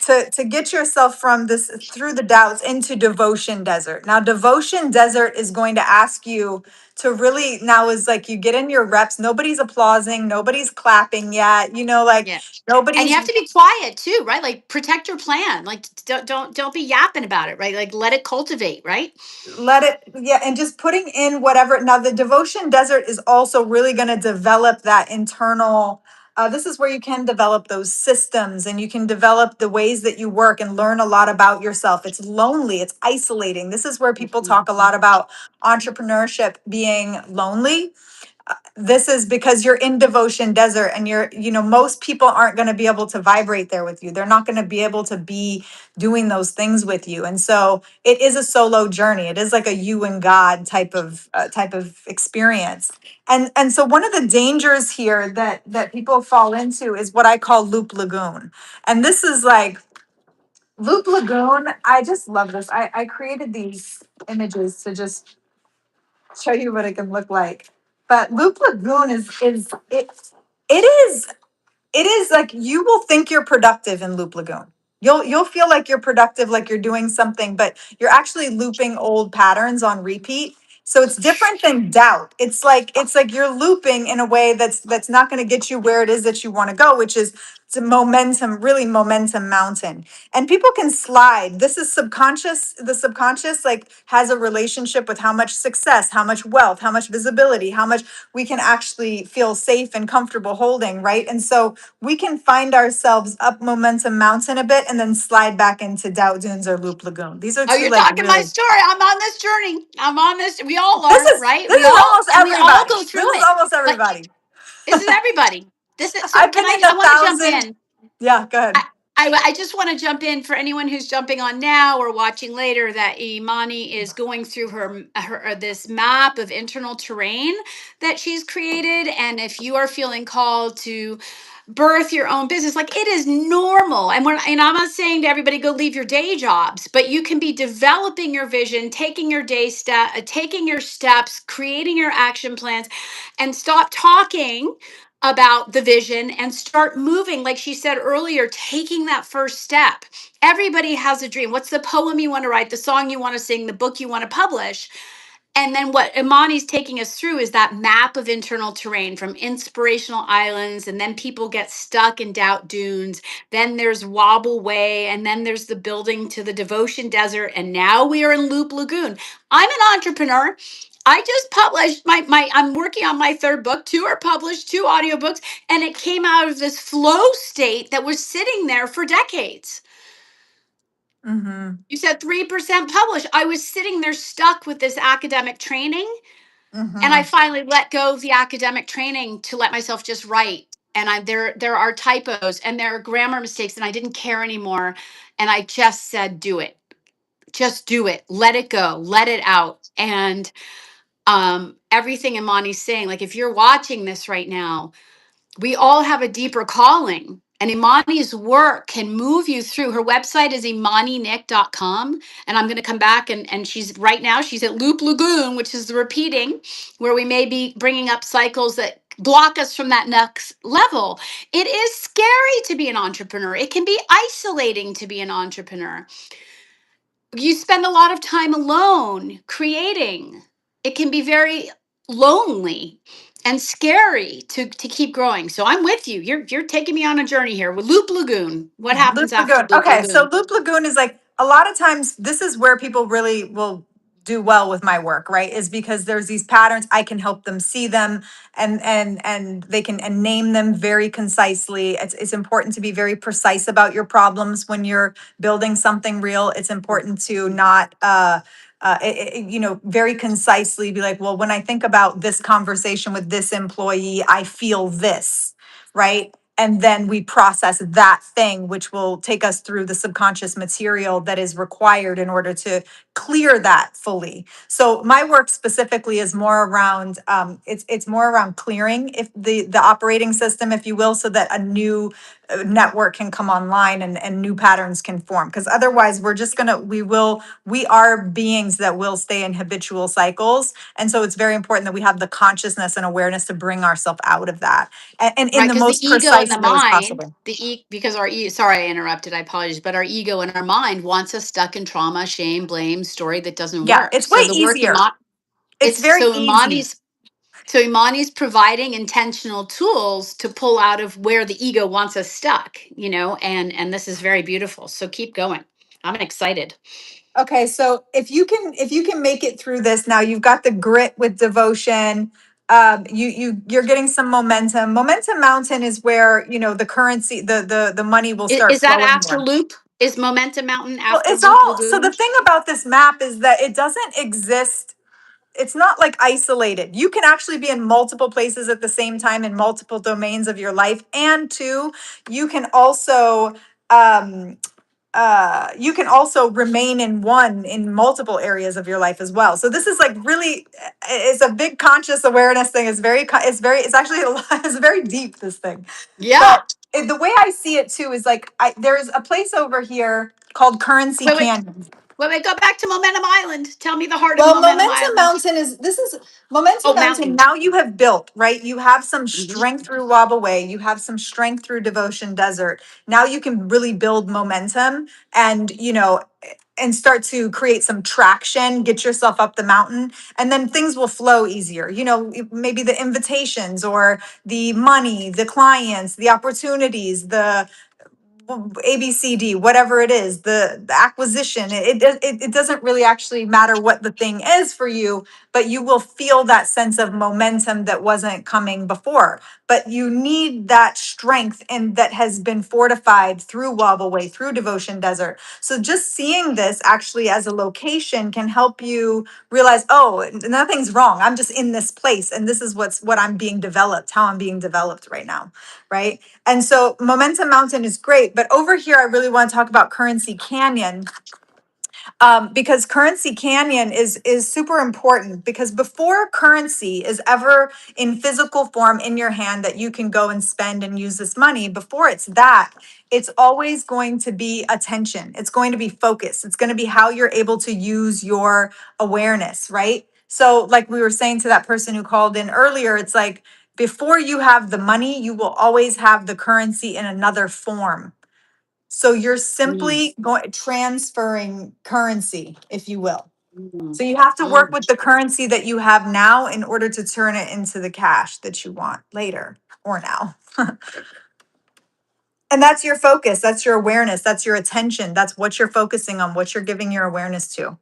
to get yourself from this through the doubts into Devotion Desert. Now Devotion Desert is going to ask you to really, now is like you get in your reps, nobody's applauding, nobody's clapping yet, you know, like Yeah. And you nobody's have to be quiet too, right? Like protect your plan. Like don't be yapping about it, right? Like let it cultivate, right? let it, yeah, and just putting in whatever. Now the Devotion Desert is also really going to develop that internal, this is where you can develop those systems and you can develop the ways that you work and learn a lot about yourself. It's lonely, it's isolating. This is where people Mhm. talk a lot about entrepreneurship being lonely. This is because you're in Devotion Desert, and most people aren't going to be able to vibrate there with you. They're not going to be able to be doing those things with you. And so it is a solo journey. It is like a you and God type of experience. And so one of the dangers here that people fall into is what I call loop lagoon. And this is like loop lagoon. I just love this. I created these images to just show you what it can look like. But Loop Lagoon is it is like you will think you're productive in Loop Lagoon. You'll feel like you're productive, like you're doing something, but you're actually looping old patterns on repeat. So it's different than doubt. It's like you're looping in a way that's not going to get you where it is that you want to go, which is It's a momentum, really momentum mountain. And people can slide. This is subconscious. The subconscious like has a relationship with how much success, how much wealth, how much visibility, how much we can actually feel safe and comfortable holding, right? And so we can find ourselves up momentum mountain a bit and then slide back into doubt dunes or loop lagoon. These are Oh, two you're like talking my really, story. I'm on this journey. I'm on this. We all this are, is right? this We is all almost and we all everybody. go This through is it. almost But everybody. this is everybody. This is so I've can been in I a want to jump thousand. in. Yeah, go ahead. I just want to jump in for anyone who's jumping on now or watching later that Imani is going through her this map of internal terrain that she's created, and if you are feeling called to birth your own business, like it is normal. And I'm not saying to everybody go leave your day jobs, but you can be developing your vision, taking your steps, creating your action plans, and stop talking about the vision and start moving. Like she said earlier, taking that first step. Everybody has a dream. What's the poem you want to write, the song you want to sing, the book you want to publish? And then what Imani's taking us through is that map of internal terrain from inspirational islands, and then people get stuck in doubt dunes. Then there's Wobble Way, and then there's the building to the devotion desert, and now we are in Loop Lagoon. I'm an entrepreneur. I just published my I'm working on my third book. Two are published, two audiobooks, and it came out of this flow state that was sitting there for decades. Mm-hmm. You said 3% published. I was sitting there stuck with this academic training, and I Mm-hmm. finally let go of the academic training to let myself just write. And there are typos and there are grammar mistakes, and I didn't care anymore. And I just said, do it. Just do it. Let it go. Let it out. And everything Imani's saying, like if you're watching this right now, we all have a deeper calling. And Imani's work can move you through. Her website is imaninic.com. And I'm going to come back and she's right now, she's at Loop Lagoon, which is the repeating, where we may be bringing up cycles that block us from that next level. It is scary to be an entrepreneur. It can be isolating to be an entrepreneur. You spend a lot of time alone creating. It can be very lonely and scary to keep growing. So I'm with you. You're taking me on a journey here with Loop Lagoon. What Loop happens after Lagoon. Loop Okay, so Lagoon? Loop Lagoon is like a lot of times this is where people really will do well with my work, right? Is because there's these patterns. I can help them see them and they can and name them very concisely. It's important to be very precise about your problems when you're building something real. It's important to not very concisely be like, well, when I think about this conversation with this employee, I feel this, right? And then we process that thing, which will take us through the subconscious material that is required in order to clear that fully. So my work specifically is more around it's more around clearing if the operating system, if you will, so that a new network can come online and new patterns can form. Because otherwise we're just gonna we are beings that will stay in habitual cycles. And so it's very important that we have the consciousness and awareness to bring ourselves out of that and in Right, the because the most ego and precise the ways mind, possible. because sorry I interrupted, I apologize, but our ego and our mind wants us stuck in trauma, shame, blame, story that doesn't Yeah, work. it's way So the work easier. It's very easy. Imani's providing intentional tools to pull out of where the ego wants us stuck, and this is very beautiful. So keep going. I'm excited. Okay, so if you can make it through this now, you've got the grit with devotion. You're getting some momentum. Momentum mountain is where the currency, the money will start Is that flowing after more. Loop? Is Momentum Mountain Well, after it's Loop all so the Lagoon? thing about this map is that it doesn't exist. It's not like isolated. You can actually be in multiple places at the same time in multiple domains of your life. And two, you can also um remain in multiple areas of your life as well. So this is like really it's a big conscious awareness thing. It's actually a lot, it's very deep, this thing. Yeah. But the way I see it too is like there's a place over here called Currency Wait, wait, Canyon. wait. Go back to Momentum Island. Tell me the heart of Well, Momentum Momentum Island. Mountain is this is Momentum Oh, Mountain. mountain. Now you have built, right? You have some Mhm. strength through Wobble Way. You have some strength through Devotion Desert. Now you can really build momentum and and start to create some traction, get yourself up the mountain, and then things will flow easier. You know, maybe the invitations or the money, the clients, the opportunities, the ABCD, whatever it is, the acquisition, it doesn't really actually matter what the thing is for you, but you will feel that sense of momentum that wasn't coming before. But you need that strength and that has been fortified through Wobble Way, through Devotion Desert. So just seeing this actually as a location can help you realize, oh, nothing's wrong. I'm just in this place and this is what I'm being developed, how I'm being developed right now, right? And so Momentum Mountain is great, but over here, I really want to talk about Currency Canyon, because Currency Canyon is super important, because before currency is ever in physical form in your hand that you can go and spend and use this money, before it's that, it's always going to be attention. It's going to be focus. It's going to be how you're able to use your awareness, right? So, like we were saying to that person who called in earlier, it's like before you have the money, you will always have the currency in another form. So you're Mm, simply going transferring currency, if you will. mm, So you have to work mm. with the currency that you have now in order to turn it into the cash that you want later or now. And that's your focus, that's your awareness, that's your attention, that's what you're focusing on, what you're giving your awareness to.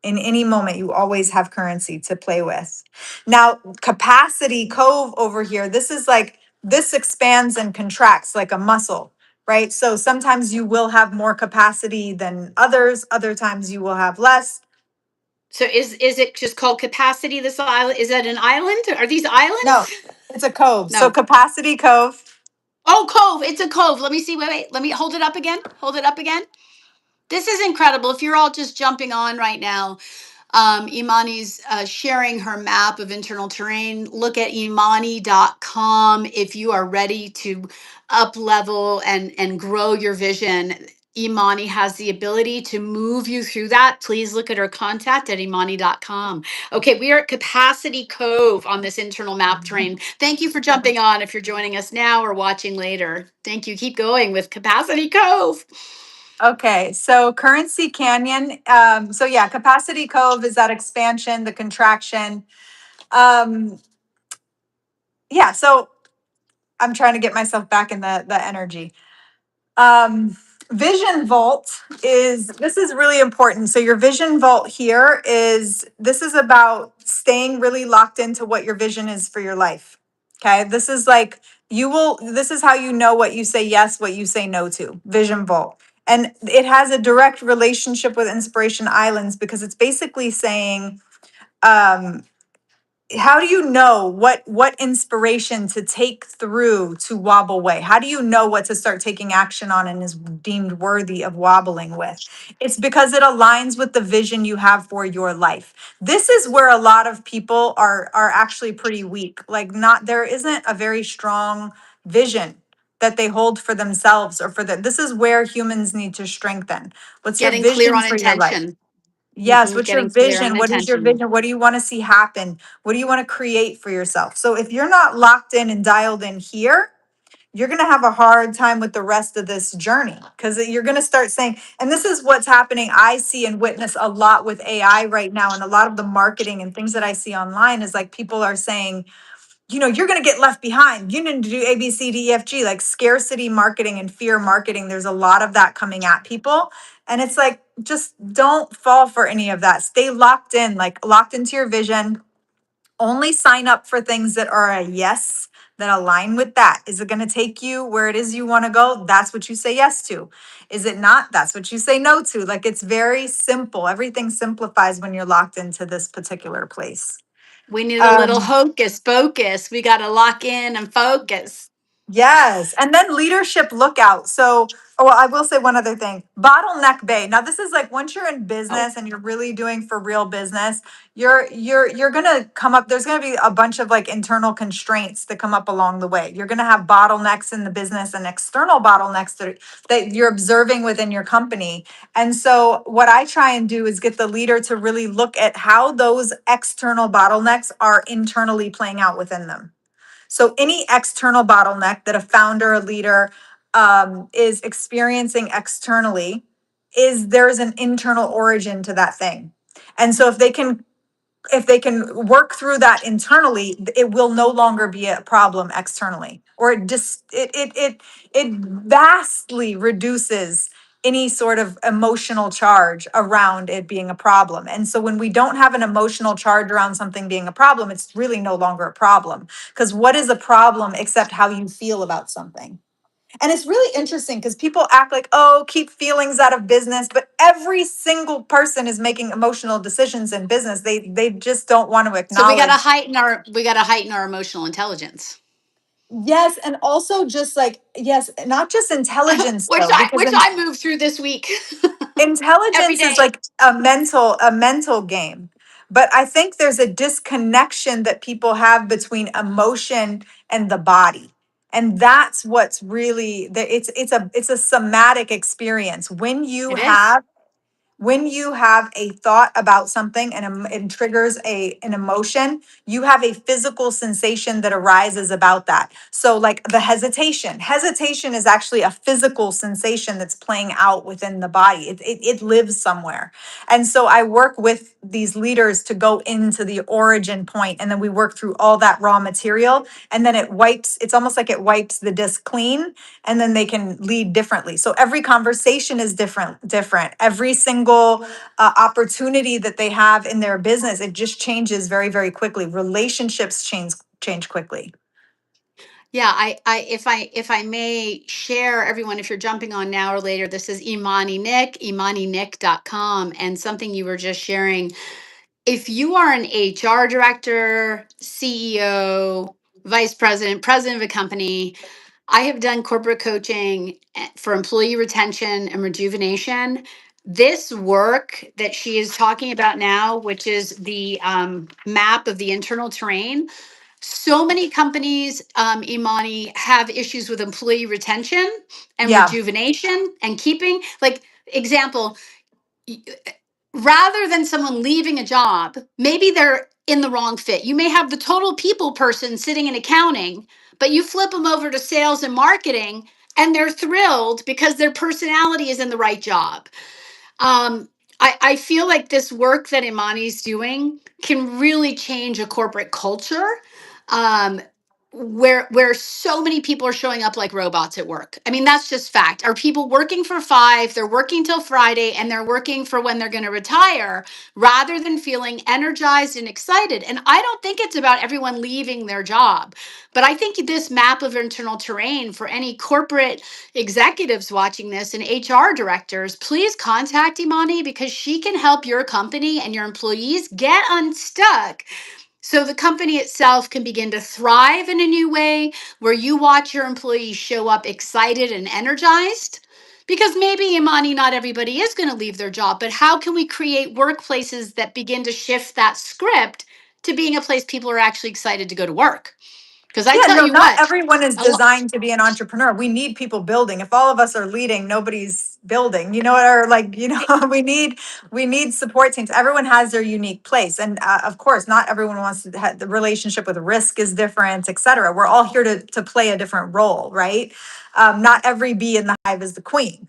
In any moment, you always have currency to play with. Now, capacity cove over here, this is like, this expands and contracts like a muscle, right? So sometimes you will have more capacity than others, other times you will have less. So is it just called capacity? This island, is that an island? Are these No, islands? it's a cove. So No. capacity cove. Oh, cove. It's a cove. Let me see. Wait. Let me hold it up again. Hold it up again. This is incredible. If you're all just jumping on right now, Imani's sharing her map of internal terrain. Look at imani.com if you are ready to up level and grow your vision. Imani has the ability to move you through that. Please look at her contact at imani.com. Okay, we are at Capacity Cove on this internal map train. Thank you for jumping on if you're joining us now or watching later. Thank you. Keep going with Capacity Cove. Okay, so currency canyon. So yeah, capacity cove is that expansion, the contraction. Um, yeah, so I'm trying to get myself back in the energy. Um, Vision vault is, this is really important. So your vision vault here is, this is about staying really locked into what your vision is for your life. Okay, this is like, you will, this is how you know what you say yes, what you say no to. Vision vault. And it has a direct relationship with Inspiration Islands, because it's basically saying, um, how do you know what inspiration to take through to wobble way? How do you know what to start taking action on and is deemed worthy of wobbling with? It's because it aligns with the vision you have for your life. This is where a lot of people are actually pretty weak. Like, not, there isn't a very strong vision that they hold for themselves or for the, this is where humans need to strengthen. What's your Getting clear vision on for your life? intention. Yes, what's your Getting clear on vision? What is your intention. vision? What do you want to see happen? What do you want to create for yourself? So if you're not locked in and dialed in here, you're going to have a hard time with the rest of this journey, because you're going to start saying, and this is what's happening. I see and witness a lot with AI right now, and a lot of the marketing and things that I see online is like people are saying, you know, you're going to get left behind. You need to do A, B, C, D, E, F, G, like scarcity marketing and fear marketing. There's a lot of that coming at people. And it's like, just don't fall for any of that. Stay locked in, like locked into your vision. Only sign up for things that are a yes, that align with that. Is it going to take you where it is you want to go? That's what you say yes to. Is it not? That's what you say no to. Like, it's very simple. Everything simplifies when you're locked into this particular place. We need a little Um, hocus pocus. We got to lock in and focus. Yes, and then leadership lookout. So, oh, well, I will say one other thing. Bottleneck Bay. Now, this is like once you're in Oh, business and you're really doing for real business, you're gonna come up. There's gonna be a bunch of like internal constraints that come up along the way. You're gonna have bottlenecks in the business and external bottlenecks that you're observing within your company. And so, what I try and do is get the leader to really look at how those external bottlenecks are internally playing out within them. So any external bottleneck that a founder or leader is experiencing externally, is there's an internal origin to that thing. And so if they can work through that internally, it will no longer be a problem externally, or it just it vastly reduces any sort of emotional charge around it being a problem. And so when we don't have an emotional charge around something being a problem, it's really no longer a problem. Because what is a problem except how you feel about something? And it's really interesting because people act like, oh, keep feelings out of business, but every single person is making emotional decisions in business. They just don't want to So we got to acknowledge. heighten our emotional intelligence. Yes, and also just like, yes, not just intelligence which though, I because which I moved through this week every intelligence is day. like a mental game. But I think there's a disconnection that people have between emotion and the body. And that's what's really it's a somatic experience. It is. When you have a thought about something and it triggers an emotion, you have a physical sensation that arises about that. So like the hesitation is actually a physical sensation that's playing out within the body. It lives somewhere. And so I work with these leaders to go into the origin point, and then we work through all that raw material, and then it's almost like it wipes the disc clean, and then they can lead differently. So every conversation is different. Every single opportunity that they have in their business, it just changes very, very quickly. Relationships change quickly. Yeah, if I may share, everyone, if you're jumping on now or later, this is Imani Nic, ImaniNic.com, and something you were just sharing. If you are an HR director, CEO, vice president, president of a company, I have done corporate coaching for employee retention and rejuvenation. This work that she is talking about now, which is the map of the internal terrain, so many companies, Imani, have issues with employee retention and Yeah. rejuvenation and keeping. Like, example, rather than someone leaving a job, maybe they're in the wrong fit. You may have the total people person sitting in accounting, but you flip them over to sales and marketing and they're thrilled because their personality is in the right job. um, I feel like this work that Imani's doing can really change a corporate culture, um, where so many people are showing up like robots at work. I mean, that's just fact. Are people working for five? They're working till Friday, and they're working for when they're going to retire, rather than feeling energized and excited. And I don't think it's about everyone leaving their job, but I think this map of internal terrain for any corporate executives watching this and HR directors, please contact Imani, because she can help your company and your employees get unstuck so the company itself can begin to thrive in a new way, where you watch your employees show up excited and energized. Because maybe, Imani, not everybody is going to leave their job, but how can we create workplaces that begin to shift that script to being a place people are actually excited to go to work? Because I Yeah, tell no, you not what, everyone is a lo- designed to be an entrepreneur. We need people building. If all of us are leading, nobody's building. You know, or like, we need support teams. Everyone has their unique place. And of course, not everyone wants to have the relationship with risk is different, et cetera. We're all here to play a different role, right? Not every bee in the hive is the queen.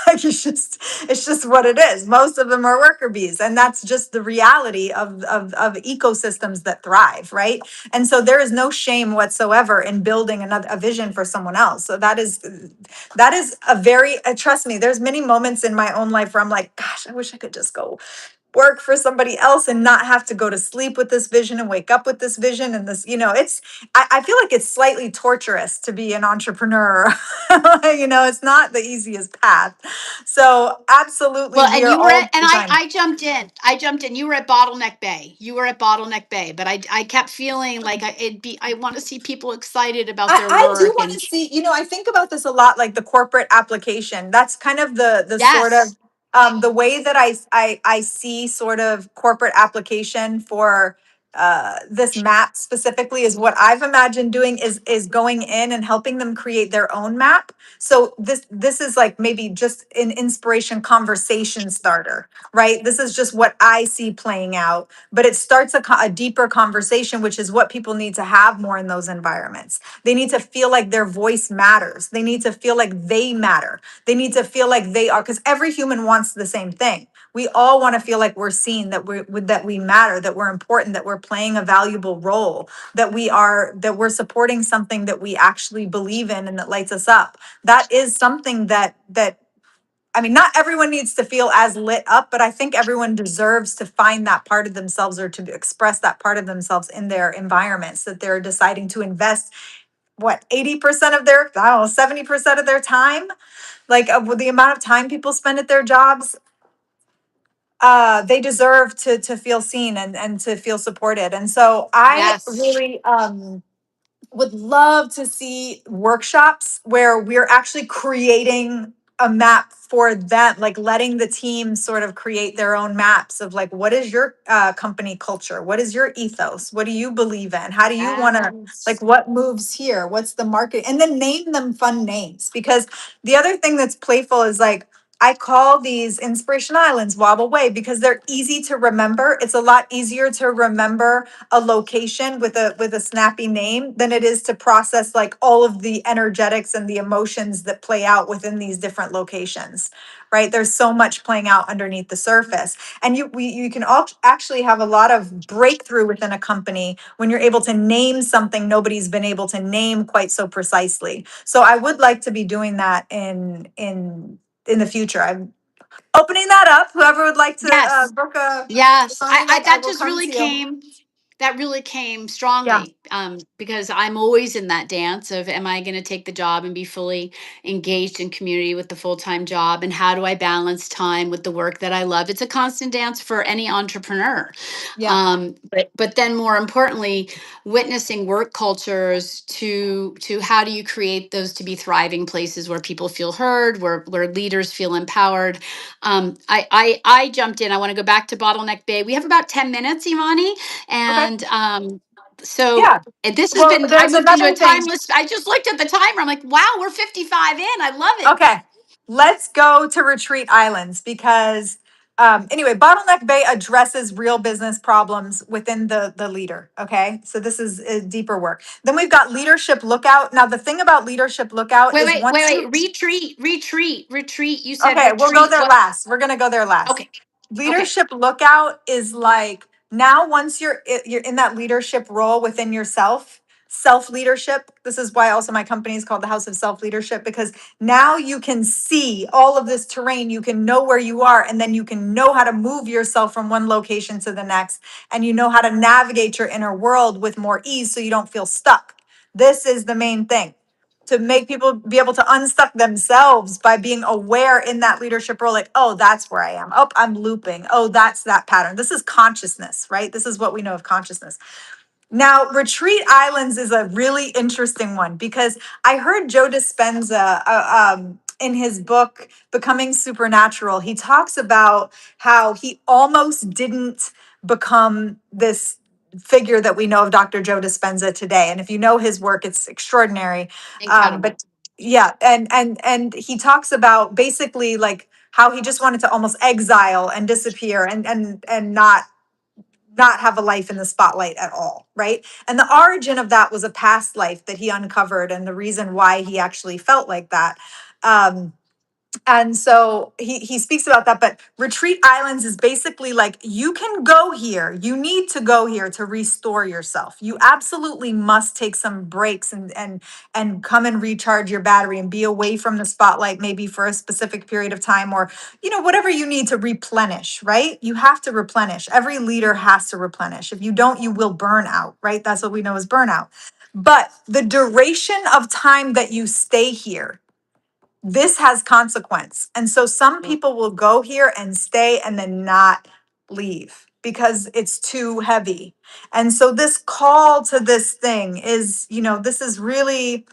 Like it's just what it is. Most of them are worker bees, and that's just the reality of ecosystems that thrive, right? And so there is no shame whatsoever in building a vision for someone else. So that is a very trust me. There's many moments in my own life where I'm like, gosh, I wish I could just go work for somebody else and not have to go to sleep with this vision and wake up with this vision and this, I feel like it's slightly torturous to be an entrepreneur. It's not the easiest path. So absolutely well, we and are you were all at, and designed. I jumped in. I jumped in. You were at Bottleneck Bay. You were at Bottleneck Bay, but I kept feeling like I want to see people excited about their I do work. want to And see, I think about this a lot, like the corporate application. That's kind of the sort of yes, the way that I see sort of corporate application for this map specifically is what I've imagined doing is going in and helping them create their own map. So this is like maybe just an inspiration conversation starter, right? This is just what I see playing out, but it starts a deeper conversation, which is what people need to have more in those environments. They need to feel like their voice matters. They need to feel like they matter. They need to feel like they are, because every human wants the same thing. We all want to feel like we're seen, that we matter, that we're important, that we're playing a valuable role, that we're supporting something that we actually believe in and that lights us up. That is something that I mean, not everyone needs to feel as lit up, but I think everyone deserves to find that part of themselves or to express that part of themselves in their environments that they're deciding to invest, what, 80% of their, I don't know, 70% of their time, like with the amount of time people spend at their jobs. They deserve to feel seen and to feel supported. And so I Yes. really would love to see workshops where we're actually creating a map for them, like letting the team sort of create their own maps of like, what is your company culture? What is your ethos? What do you believe in? How do you want to, like, Yes. what moves here? What's the market? And then name them fun names. Because the other thing that's playful is like, I call these inspiration islands Wobble Way because they're easy to remember. It's a lot easier to remember a location with a snappy name than it is to process like all of the energetics and the emotions that play out within these different locations, right? There's so much playing out underneath the surface, and you can all actually have a lot of breakthrough within a company when you're able to name something nobody's been able to name quite so precisely. So I would like to be doing that in the future. I'm opening that up. Whoever would like to Yes. book a Yes. I assignment, I that will just come really to you. came. That really came Yeah. strongly, because I'm always in that dance of, am I going to take the job and be fully engaged in community with the full-time job, and how do I balance time with the work that I love? It's a constant dance for any entrepreneur. Yeah. But then more importantly, witnessing work cultures to how do you create those to be thriving places where people feel heard, where leaders feel empowered. I jumped in. I want to go back to Bottleneck Bay. We have about 10 minutes, Imani. Okay. And so Yeah. and this has Well, been, I there's moved into a another thing. timeless, I just looked at the timer. I'm like, wow, we're 55 in. I love it. Okay. Let's go to Retreat Islands because anyway, Bottleneck Bay addresses real business problems within the leader. Okay. So this is deeper work. Then we've got Leadership Lookout. Now, the thing about Leadership Lookout Wait, is wait, wait, once you, wait. Retreat. You said okay, we'll go retreat. there What? last. We're gonna go there last. Okay. Okay. Leadership Lookout is like now once you're in that leadership role within yourself, self leadership. This is why also my company is called the House of Self Leadership, because now you can see all of this terrain. You can know where you are, and then you can know how to move yourself from one location to the next, and you know how to navigate your inner world with more ease, so you don't feel stuck. This is the main thing, to make people be able to unstuck themselves by being aware in that leadership role, like, oh, that's where I am. Oh, I'm looping. Oh, that's that pattern. This is consciousness, right? This is what we know of consciousness. Now, Retreat Islands is a really interesting one because I heard Joe Dispenza in his book, Becoming Supernatural. He talks about how he almost didn't become this figure that we know of Dr. Joe Dispenza today. And if you know his work, it's extraordinary. Incredible. But yeah, and he talks about basically like how he just wanted to almost exile and disappear and not have a life in the spotlight at all, right? And the origin of that was a past life that he uncovered and the reason why he actually felt like that. Um, and so he speaks about that, but Retreat Islands is basically like, you can go here, you need to go here to restore yourself. You absolutely must take some breaks and come and recharge your battery and be away from the spotlight, maybe for a specific period of time, or whatever you need to replenish, right? You have to replenish. Every leader has to replenish. If you don't, you will burn out, right? That's what we know as burnout. But the duration of time that you stay here, this has consequence. And so some people will go here and stay and then not leave because it's too heavy. And so this call to this thing is, this is really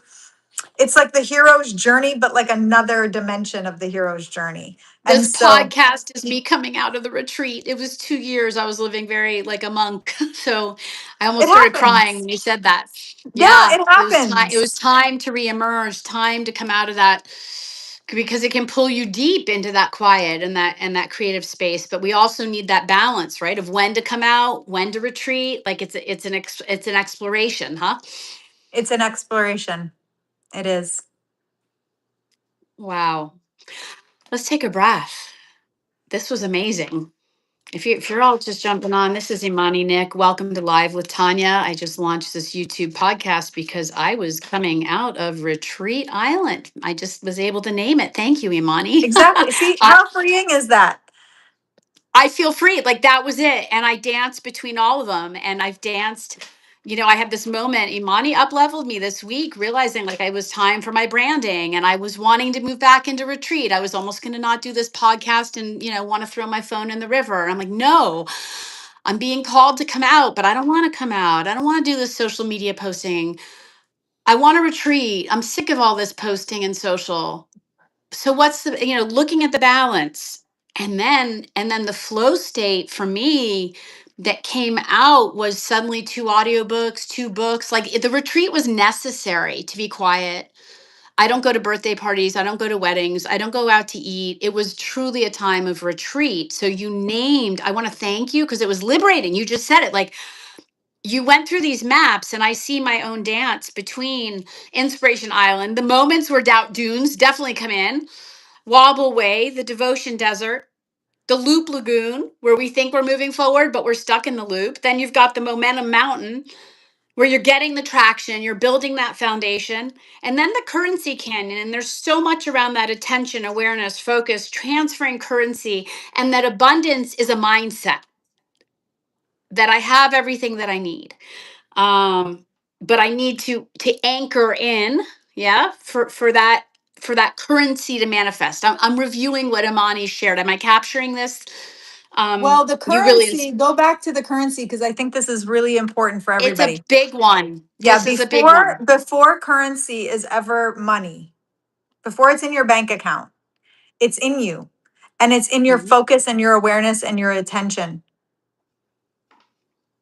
it's like the hero's journey, but like another dimension of the hero's journey. And This so podcast is me coming out of the retreat. It was 2 years. I was living very like a monk. So I it almost started crying happens. when you said that. Yeah, Yeah, it it was time. It happens. was time to reemerge, time to come out of that because it can pull you deep into that quiet and that creative space. But we also need that balance, right? Of when to come out, when to retreat. Like it's an exploration, huh? It's an exploration. It is. Wow. Let's take a breath. This was amazing. If you're all just jumping on, this is Imani Nic. Welcome to Live with Tanya. I just launched this YouTube podcast because I was coming out of Retreat Island. I just was able to name it. Thank you, Imani. Exactly. See, how freeing is that? I feel free. Like that was it. And I danced between all of them. And I've danced, I have this moment. Imani up leveled me this week, realizing like it was time for my branding and I was wanting to move back into retreat. I was almost going to not do this podcast and, want to throw my phone in the river. And I'm like, no, I'm being called to come out, but I don't want to come out. I don't want to do this social media posting. I want to retreat. I'm sick of all this posting and social. So what's the, looking at the balance, and then the flow state for me that came out was suddenly two audiobooks, two books. Like the retreat was necessary to be quiet. I don't go to birthday parties, I don't go to weddings, I don't go out to eat. It was truly a time of retreat. So you named, I want to thank you because it was liberating. You just said it, like you went through these maps and I see my own dance between Inspiration Island, the moments where doubt dunes definitely come in, Wobble Way, the Devotion Desert, the Loop Lagoon, where we think we're moving forward, but we're stuck in the loop. Then you've got the Momentum Mountain, where you're getting the traction, you're building that foundation. And then the Currency Canyon. And there's so much around that attention, awareness, focus, transferring currency, and that abundance is a mindset that I have everything that I need. Um, but I need to anchor in, yeah, for that currency to manifest. I'm reviewing what Imani shared. Am I capturing this? Well, the You really, currency, go back to the currency because I think this is really important for it's a everybody. big one. Yeah, This is a big one. before currency is ever money, before it's in your bank account, it's in you. And it's in your Mhm. focus and your awareness and your attention.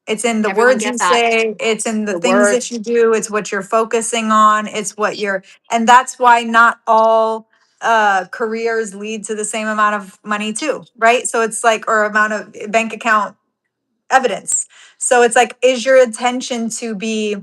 It's in the Everyone words you get that. say, it's in the The things that words. you do, it's what you're focusing on, it's what you're, and that's why not all careers lead to the same amount of money too, right? So it's like, or amount of bank account evidence. So it's like, is your attention to be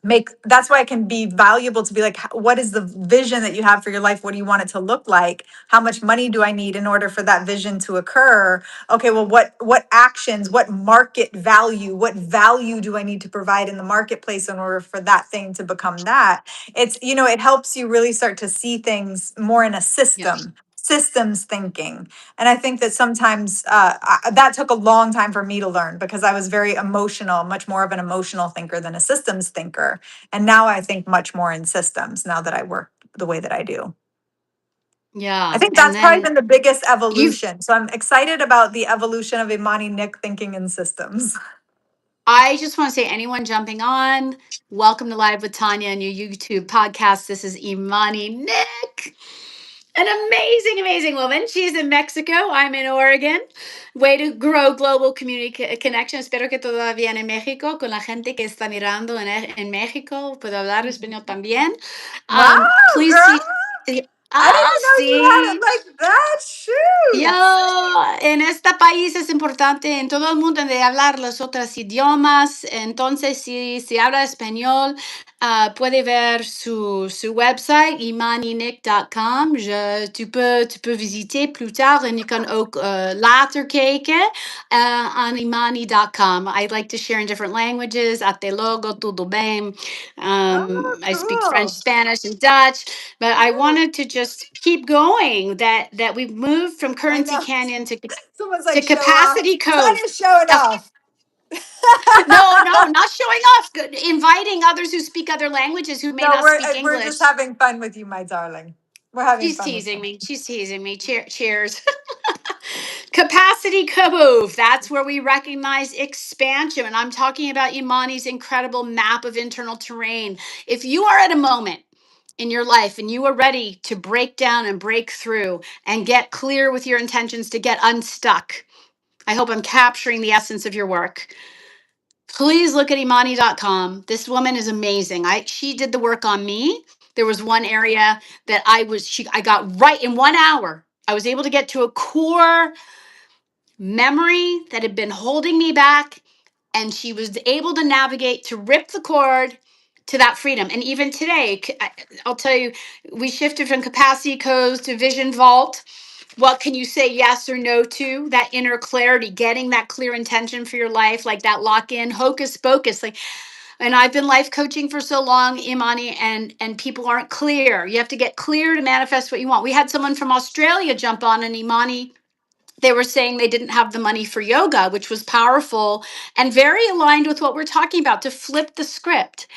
make that's why it can be valuable to be like, what is the vision that you have for your life? What do you want it to look like? How much money do I need in order for that vision to occur? Okay, well, what actions, what market value, what value do I need to provide in the marketplace in order for that thing to become that? It's, it helps you really start to see things more in a Yeah. systems thinking. And I think that sometimes that took a long time for me to learn because I was very emotional, much more of an emotional thinker than a systems thinker. And now I think much more in systems now that I work the way that I do. I Yeah. think And that's probably then been the biggest you've, evolution. So I'm excited about the evolution of Imani Nic thinking in systems. I just want to say, anyone jumping on, welcome to Live with Tanya and your YouTube podcast. This is Imani Nic. An amazing, amazing woman. She's in Mexico. I'm in Oregon. Way to grow global community connection. Espero que todo va bien en México con la gente que está mirando en México. Puedo hablar español también. Wow, Please girl. see. I didn't Ah, know you had it sí. like that. Shoot. Ya, en este país es importante en todo el mundo de hablar los otros idiomas. Entonces, si habla español, puede ver su website, imaninic.com. Tu peux visiter plus tard en je kan ook later kijken on imani.com. I like to share in different languages. Hasta luego, todo bien. Oh, I speak French, cool. Spanish, and Dutch. But I Oh, wanted to just keep going. That we've moved from I Currency know. Canyon Someone's to like, show off. Capacity Cove. Tanya's showing Cap- off. no, no, not showing off. Inviting others who speak other languages who may No, not speak we're just English. having fun with you, my darling. We're having She's fun with teasing you. me. She's teasing me. Cheers. Capacity Cove. That's where we recognize expansion. And I'm talking about Imani's incredible map of internal terrain. If you are at a moment in your life and you are ready to break down and break through and get clear with your intentions to get unstuck, I hope I'm capturing the essence of your work. Please look at Imani.com. This woman is amazing. She did the work on me. There was one area that I got right in 1 hour. I was able to get to a core memory that had been holding me back, and she was able to navigate to rip the cord to that freedom. And even today, I'll tell you, we shifted from capacity codes to vision vault. What can you say yes or no to? That inner clarity, getting that clear intention for your life, like that lock in hocus pocus. Like, and I've been life coaching for so long, Imani, and people aren't clear. You have to get clear to manifest what you want. We had someone from Australia jump on, and Imani, they were saying they didn't have the money for yoga, which was powerful and very aligned with what we're talking about, to flip the script.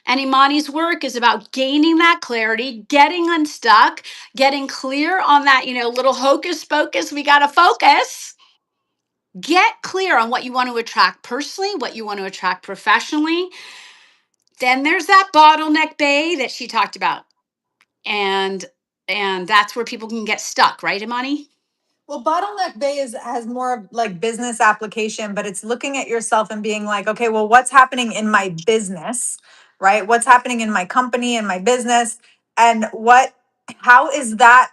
And Imani's work is about gaining that clarity, getting unstuck, getting clear on that, little hocus pocus. We got to focus. Get clear on what you want to attract personally, what you want to attract professionally. Then there's that bottleneck bay that she talked about. And that's where people can get stuck, right, Imani? Well, bottleneck bay has more of like business application, but it's looking at yourself and being like, okay, well, what's happening in my business, right? What's happening in my company and my business, and how is that,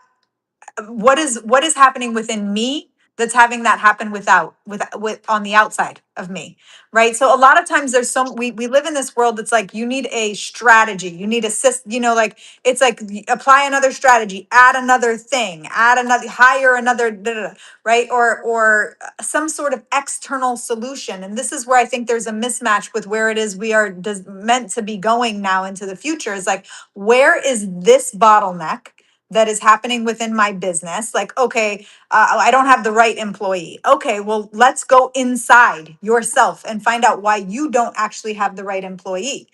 what is happening within me that's having that happen with on the outside of me, right? So a lot of times there's we live in this world that's like, you need a strategy, you need a system, like, it's like apply another strategy, add another thing, add another, hire another right, or some sort of external solution. And this is where I think there's a mismatch with where it is we are meant to be going now into the future, is like, where is this bottleneck that is happening within my business? Like, okay, I don't have the right employee. Okay, well, let's go inside yourself and find out why you don't actually have the right employee,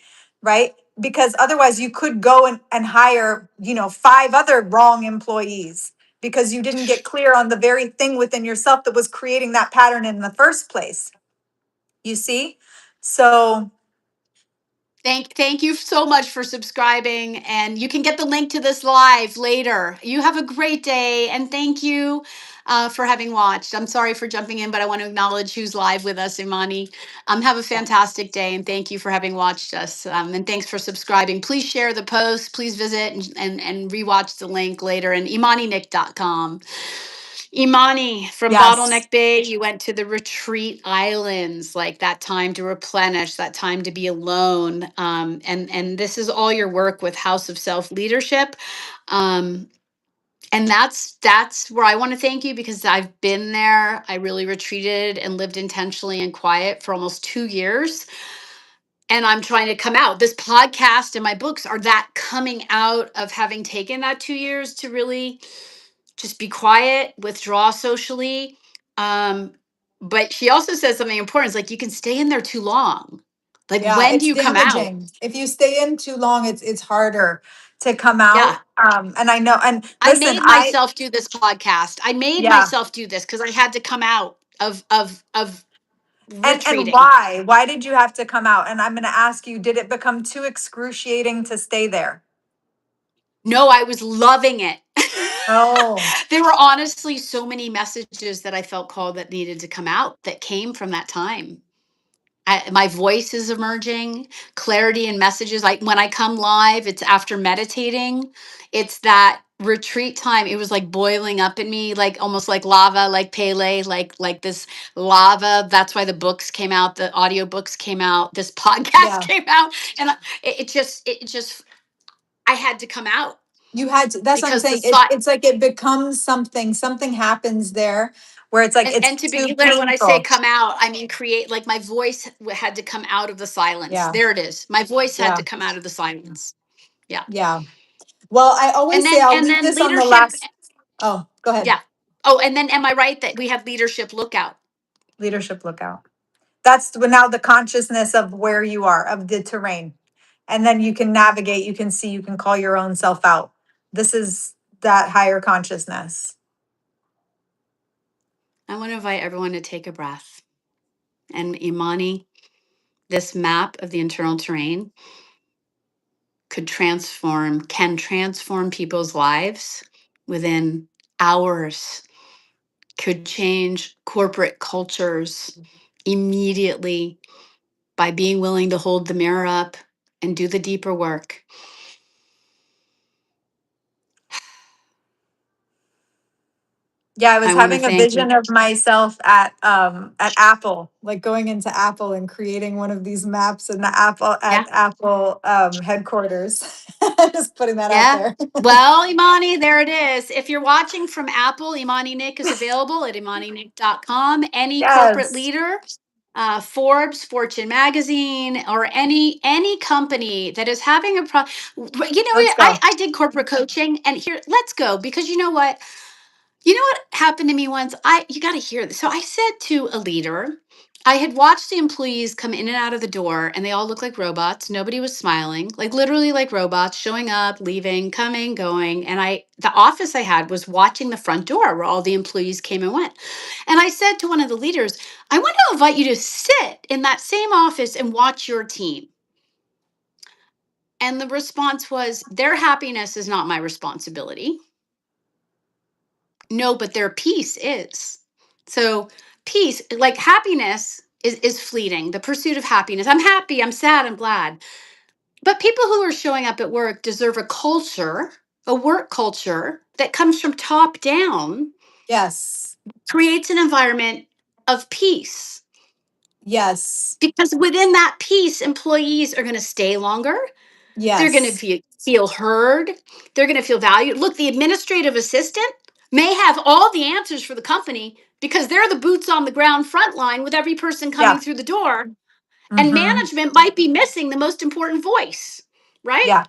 right? Because otherwise you could go and hire, five other wrong employees because you didn't get clear on the very thing within yourself that was creating that pattern in the first place. You see? So, Thank you so much for subscribing, and you can get the link to this live later. You have a great day, and thank you for having watched. I'm sorry for jumping in, but I want to acknowledge who's live with us, Imani. Have a fantastic day, and thank you for having watched us. And thanks for subscribing. Please share the post. Please visit and rewatch the link later, and ImaniNic.com. Imani, from yes. Bottleneck Bay, you went to the retreat islands, like that time to replenish, that time to be alone. And this is all your work with House of Self Leadership. Um, and that's where I want to thank you, because I've been there. I really retreated and lived intentionally and quiet for almost 2 years. And I'm trying to come out. This podcast and my books are that coming out of having taken that 2 years to really just be quiet, withdraw socially. Um, but she also says something important. It's like, you can stay in there too long. Like, Yeah, when do it's you come out? damaging. If you stay in too long, it's harder to come Yeah. out. And I know, and I listen, made myself do this podcast. I made yeah. myself do this because I had to come out of And retreating. why? Why did you have to come out? And I'm going to ask you, did it become too excruciating to stay there? No, I was loving it. Oh, There were honestly so many messages that I felt called that needed to come out that came from that time. My voice is emerging, clarity and messages. Like when I come live, it's after meditating. It's that retreat time. It was like boiling up in me, like almost like lava, like Pele, like this lava. That's why the books came out, the audiobooks came out, this podcast yeah. came out. And it just, I had to come out You had to, that's what I'm because the saying. thought. It's like it becomes something happens there where it's like it's And to be too clear, when I say painful. come out, I mean create. Like my voice had to come out of the silence. Yeah. There it is. My voice had Yeah. to come out of the silence. Yeah. Yeah. Well, I And always say then I'll and leave then this on the leadership. last. Oh, go ahead. Yeah. Oh, and then am I right that we have leadership lookout? Leadership lookout. That's now the consciousness of where you are, of the terrain. And then you can navigate, you can see, you can call your own self out. This is that higher consciousness. I want to invite everyone to take a breath. And Imani, this map of the internal terrain can transform people's lives within hours, could change corporate cultures immediately by being willing to hold the mirror up and do the deeper work. Yeah, I was I want to having a thank you. vision of myself at Apple, like going into Apple and creating one of these maps in the Yeah. Apple headquarters. Just putting that out Yeah. there. Well, Imani, there it is. If you're watching from Apple, Imani Nic is available at imaninic.com. Any corporate Yes. leader, Forbes, Fortune magazine, or any company that is having a problem. Let's I, go. I did corporate coaching, and here, let's go, because you know what? You know what happened to me once? You got to hear this. So I said to a leader, I had watched the employees come in and out of the door, and they all looked like robots. Nobody was smiling, like literally like robots, showing up, leaving, coming, going. And the office I had was watching the front door where all the employees came and went. And I said to one of the leaders, I want to invite you to sit in that same office and watch your team. And the response was, their happiness is not my responsibility. No, but their peace is. So peace, like happiness is fleeting. The pursuit of happiness. I'm happy, I'm sad, I'm glad. But people who are showing up at work deserve a work culture that comes from top down, Yes. creates an environment of peace. Yes. Because within that peace, employees are going to stay longer. They're going to Yes. feel heard. They're going to feel valued. Look, the administrative assistant may have all the answers for the company because they're the boots on the ground front line with every person coming Yeah. through the door. And Mm-hmm. management might be missing the most important voice, right? Yeah.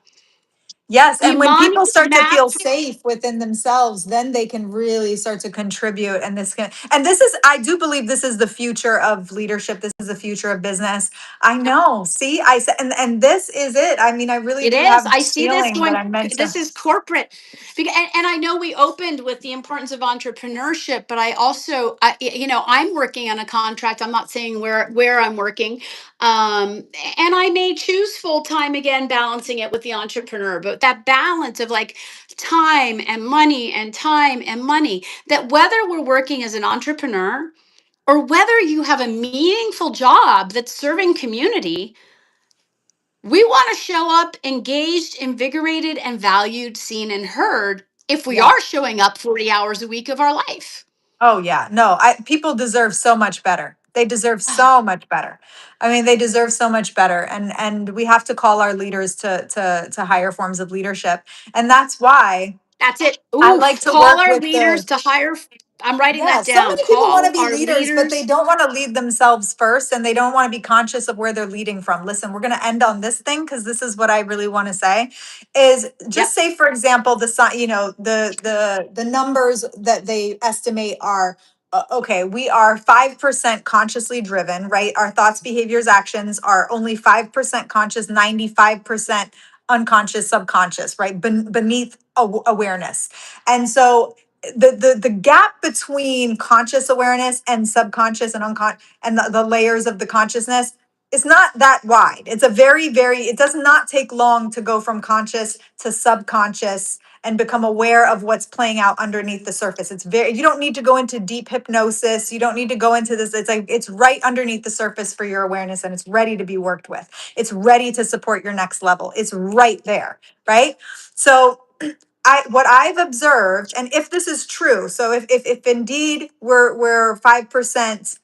Yes, and when people Imani's start to feel magic. safe within themselves, then they can really start to contribute. And this is, I do believe this is the future of leadership. This is the future of business. I know. See, I said, and this is it. I mean, I really It do is. have I this see this feeling that going. I'm meant This to. is corporate, and I know we opened with the importance of entrepreneurship, but I also, I'm working on a contract. I'm not saying where I'm working, and I may choose full time again, balancing it with the entrepreneur. But that balance of like time and money and time and money, that whether we're working as an entrepreneur or whether you have a meaningful job that's serving community, we want to show up engaged, invigorated, and valued, seen, and heard if we Yeah. are showing up 40 hours a week of our life. Oh yeah. No, people deserve so much better. They deserve so much better. I mean, they deserve so much better. And we have to call our leaders to higher forms of leadership. And that's why That's it. I Ooh, like to call work our with leaders to hire. I'm writing yeah, that so down. many people want to Call be our leaders, but they leaders. don't want to lead themselves first and they don't want to be conscious of where they're leading from. Listen, we're going to end on this thing because this is what I really want to say is just Yep. say, for example, the numbers that they estimate are okay, we are 5% consciously driven, right? Our thoughts, behaviors, actions are only 5% conscious, 95% unconscious, subconscious, right? Beneath awareness. And so the gap between conscious awareness and subconscious and unconscious and the layers of the consciousness is not that wide. It's a very, it does not take long to go from conscious to subconscious and become aware of what's playing out underneath the surface. You don't need to go into deep hypnosis. You don't need to go into this. It's like it's right underneath the surface for your awareness and it's ready to be worked with. It's ready to support your next level. It's right there, right? So what I've observed, and if this is true, so if indeed we're 5%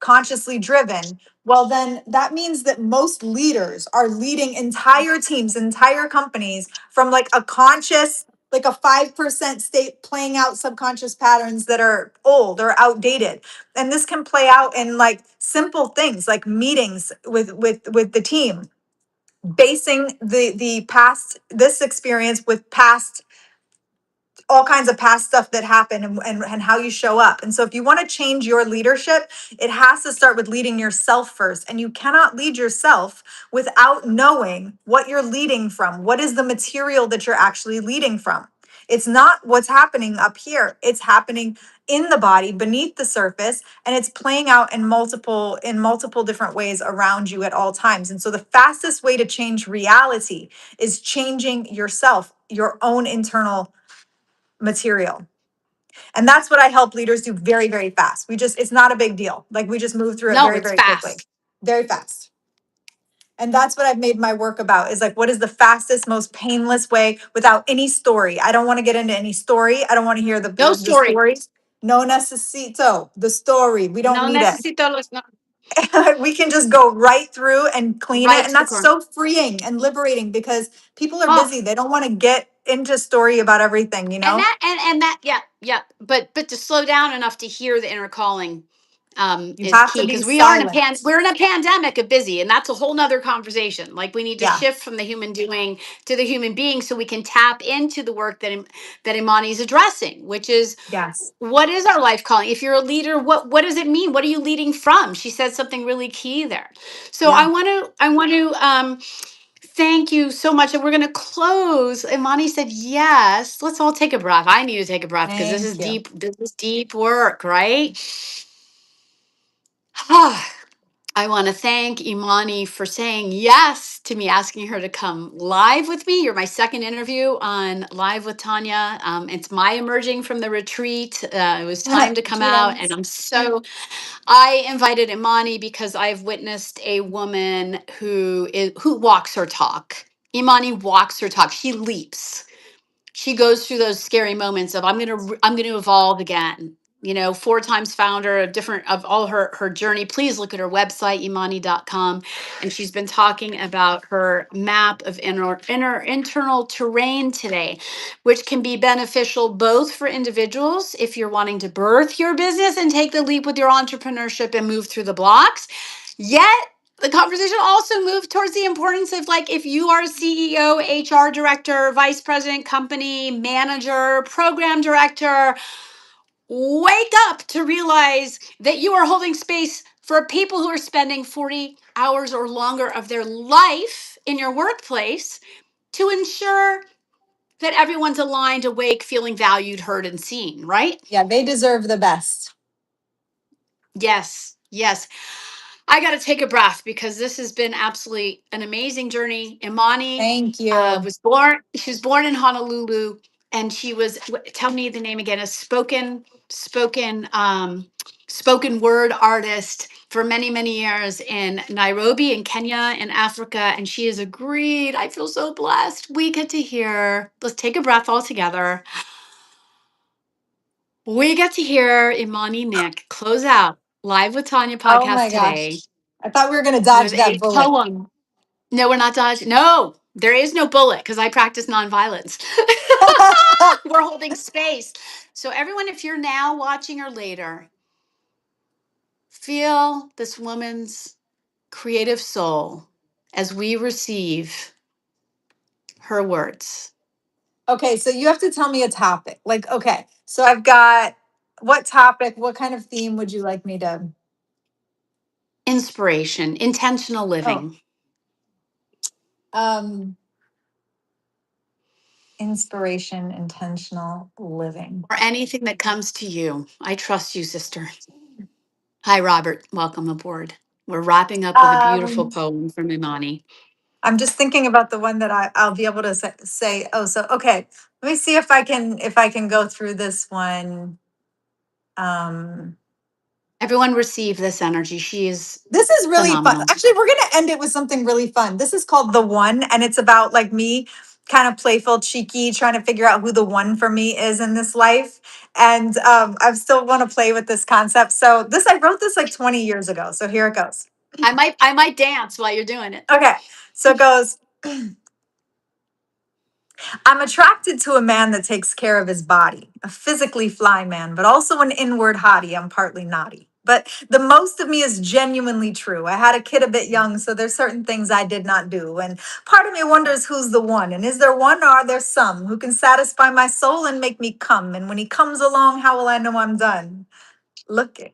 consciously driven, well then that means that most leaders are leading entire teams, entire companies from like a conscious, like a 5% state playing out subconscious patterns that are old or outdated. And this can play out in like simple things like meetings with the team, basing the past this experience with past all kinds of past stuff that happened and how you show up. And so if you want to change your leadership, it has to start with leading yourself first. And you cannot lead yourself without knowing what you're leading from. What is the material that you're actually leading from? It's not what's happening up here. It's happening in the body beneath the surface, and it's playing out in multiple different ways around you at all times. And so the fastest way to change reality is changing yourself, your own internal material. And that's what I help leaders do very, very fast. It's not a big deal. Like we just move through it No, very, it's very quickly, fast. very fast. And that's what I've made my work about is like, what is the fastest, most painless way without any story? I don't want to get into any story. I don't want to hear No the story. stories. No necesito the story. We don't No need it. necesito los, no, We can just go right through and clean it. right And to the that's core. so freeing and liberating because people are Oh, busy. They don't want to get into story about everything, you and know? that, yeah, yeah. But to slow down enough to hear the inner calling You is have to key be because silent. we're in a pandemic of busy, and that's a whole nother conversation. Like we need to Yeah. shift from the human doing to the human being so we can tap into the work that Imani is addressing, which is Yes. what is our life calling? If you're a leader, what does it mean? What are you leading from? She said something really key there. So Yeah. I want to thank you so much. And we're going to close. Imani said, yes, let's all take a breath. I need to take a breath because Thank you. this is deep work, right? I want to thank Imani for saying yes to me asking her to come live with me. You're my second interview on Live with Tanya. It's my emerging from the retreat. It was time to come out, and Yes. I invited Imani because I've witnessed a woman who walks her talk. Imani walks her talk. She leaps. She goes through those scary moments of I'm gonna evolve again. You know, 4 times founder of different of all her journey. Please look at her website, imani.com. And she's been talking about her map of internal terrain today, which can be beneficial both for individuals if you're wanting to birth your business and take the leap with your entrepreneurship and move through the blocks. Yet the conversation also moved towards the importance of like if you are a CEO, HR director, vice president, company manager, program director, wake up to realize that you are holding space for people who are spending 40 hours or longer of their life in your workplace to ensure that everyone's aligned, awake, feeling valued, heard, and seen, right? Yeah, they deserve the best. Yes, yes. I got to take a breath because this has been absolutely an amazing journey. Imani Thank you. she was born in Honolulu, and she was, tell me the name again, a spoken word artist for many, many years in Nairobi in Kenya in Africa. And she has agreed. I feel so blessed. We get to hear, let's take a breath all together. We get to hear Imani Nic close out Live with Tanya Oh podcast my gosh. today I thought we were going to dodge with that a bullet. poem. No, we're not dodging. No, there is no bullet because I practice nonviolence. We're holding space. So, everyone, if you're now watching or later, feel this woman's creative soul as we receive her words. Okay, so you have to tell me a topic. Like, okay, so I've got what topic, what kind of theme would you like me to? Inspiration, intentional Oh, living, um, inspiration, intentional living. or anything that comes to you. I trust you, sister. Hi, Robert. Welcome aboard. We're wrapping up with a beautiful Um, poem from Imani. I'm just thinking about the one that I'll be able to say. Oh, so okay. Let me see if I can go through this one. Um, Everyone receive this energy. She is this is really fun. phenomenal. Actually, we're gonna end it with something really fun. This is called The One, and it's about like me, kind of playful, cheeky, trying to figure out who the one for me is in this life. And I still want to play with this concept. So I wrote this like 20 years ago. So here it goes. I might dance while you're doing it. Okay. So it goes. I'm attracted to a man that takes care of his body, a physically fly man, but also an inward hottie. I'm partly naughty. But the most of me is genuinely true. I had a kid a bit young, so there's certain things I did not do. And part of me wonders who's the one. And is there one or are there some who can satisfy my soul and make me come? And when he comes along, how will I know I'm done? Looking.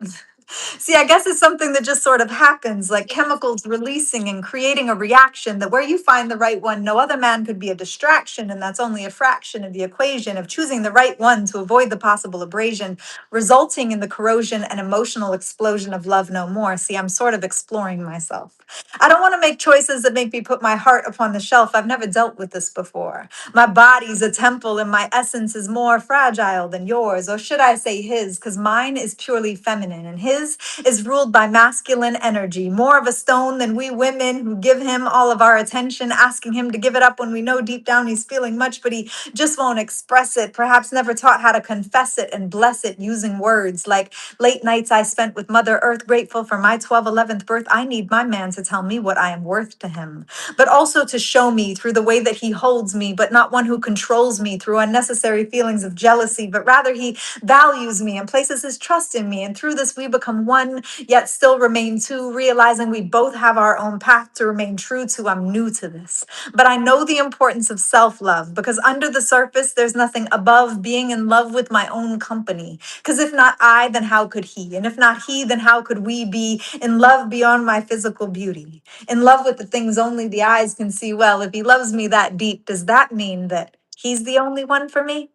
See, I guess it's something that just sort of happens, like chemicals releasing and creating a reaction that where you find the right one, no other man could be a distraction. And that's only a fraction of the equation of choosing the right one to avoid the possible abrasion, resulting in the corrosion and emotional explosion of love no more. See, I'm sort of exploring myself. I don't want to make choices that make me put my heart upon the shelf. I've never dealt with this before. My body's a temple and my essence is more fragile than yours, or should I say his, because mine is purely feminine and his is ruled by masculine energy, more of a stone than we women who give him all of our attention, asking him to give it up when we know deep down he's feeling much, but he just won't express it, perhaps never taught how to confess it and bless it using words like late nights I spent with Mother Earth, grateful for my 11th birth. I need my man to tell me what I am worth to him, but also to show me through the way that he holds me, but not one who controls me through unnecessary feelings of jealousy, but rather he values me and places his trust in me. And through this, we become one, yet still remain two, realizing we both have our own path to remain true to. I'm new to this, but I know the importance of self love because under the surface, there's nothing above being in love with my own company. Because if not I, then how could he? And if not he, then how could we be in love beyond my physical beauty? In love with the things only the eyes can see well. If he loves me that deep, does that mean that he's the only one for me?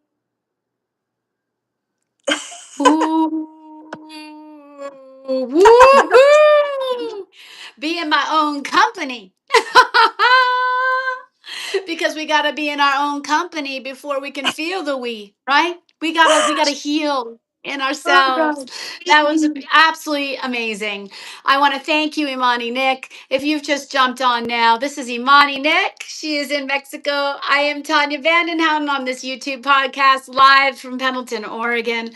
Ooh, woohoo! Be in my own company. Because we got to be in our own company before we can feel the we, right? We got to heal in Oh ourselves. God. That was absolutely amazing. I want to thank you, Imani Nic. If you've just jumped on now, this is Imani Nic. She is in Mexico. I am Tanya Vandenhouten on this YouTube podcast live from Pendleton, Oregon.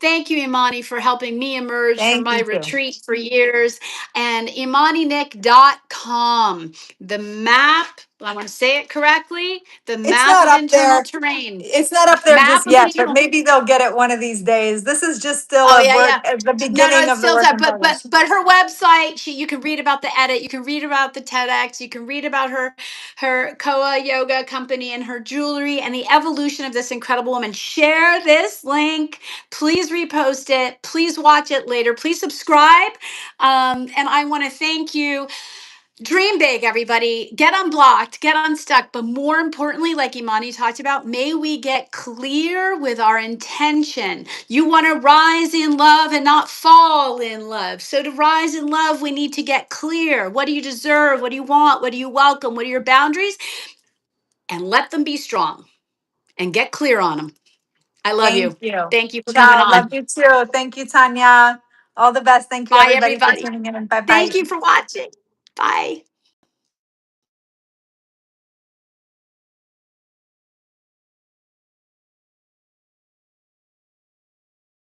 Thank you, Imani, for helping me emerge from Thank my you too. retreat for years. And ImaniNic.com, the map, I want to say it correctly, the It's map not of up internal there. terrain. It's not up there Map just of yet, but internal. maybe they'll get it one of these days. This is just still Oh a yeah, work yeah. at the No, beginning it's of the still work tough. in But progress. her website, you can read about the edit. You can read about the TEDx. You can read about her Koa yoga company and her jewelry and the evolution of this incredible woman. Share this link. Please repost it. Please watch it later. Please subscribe. And I want to thank you. Dream big, everybody. Get unblocked, get unstuck. But more importantly, like Imani talked about, may we get clear with our intention. You want to rise in love and not fall in love. So, to rise in love, we need to get clear. What do you deserve? What do you want? What do you welcome? What are your boundaries? And let them be strong and get clear on them. I love Thank you. you. Thank you for coming Ciao. Love on. you too. Thank you, Tanya. All the best. Thank you, Bye, everybody, for everybody. tuning in. And bye Thank bye. you for watching. Bye.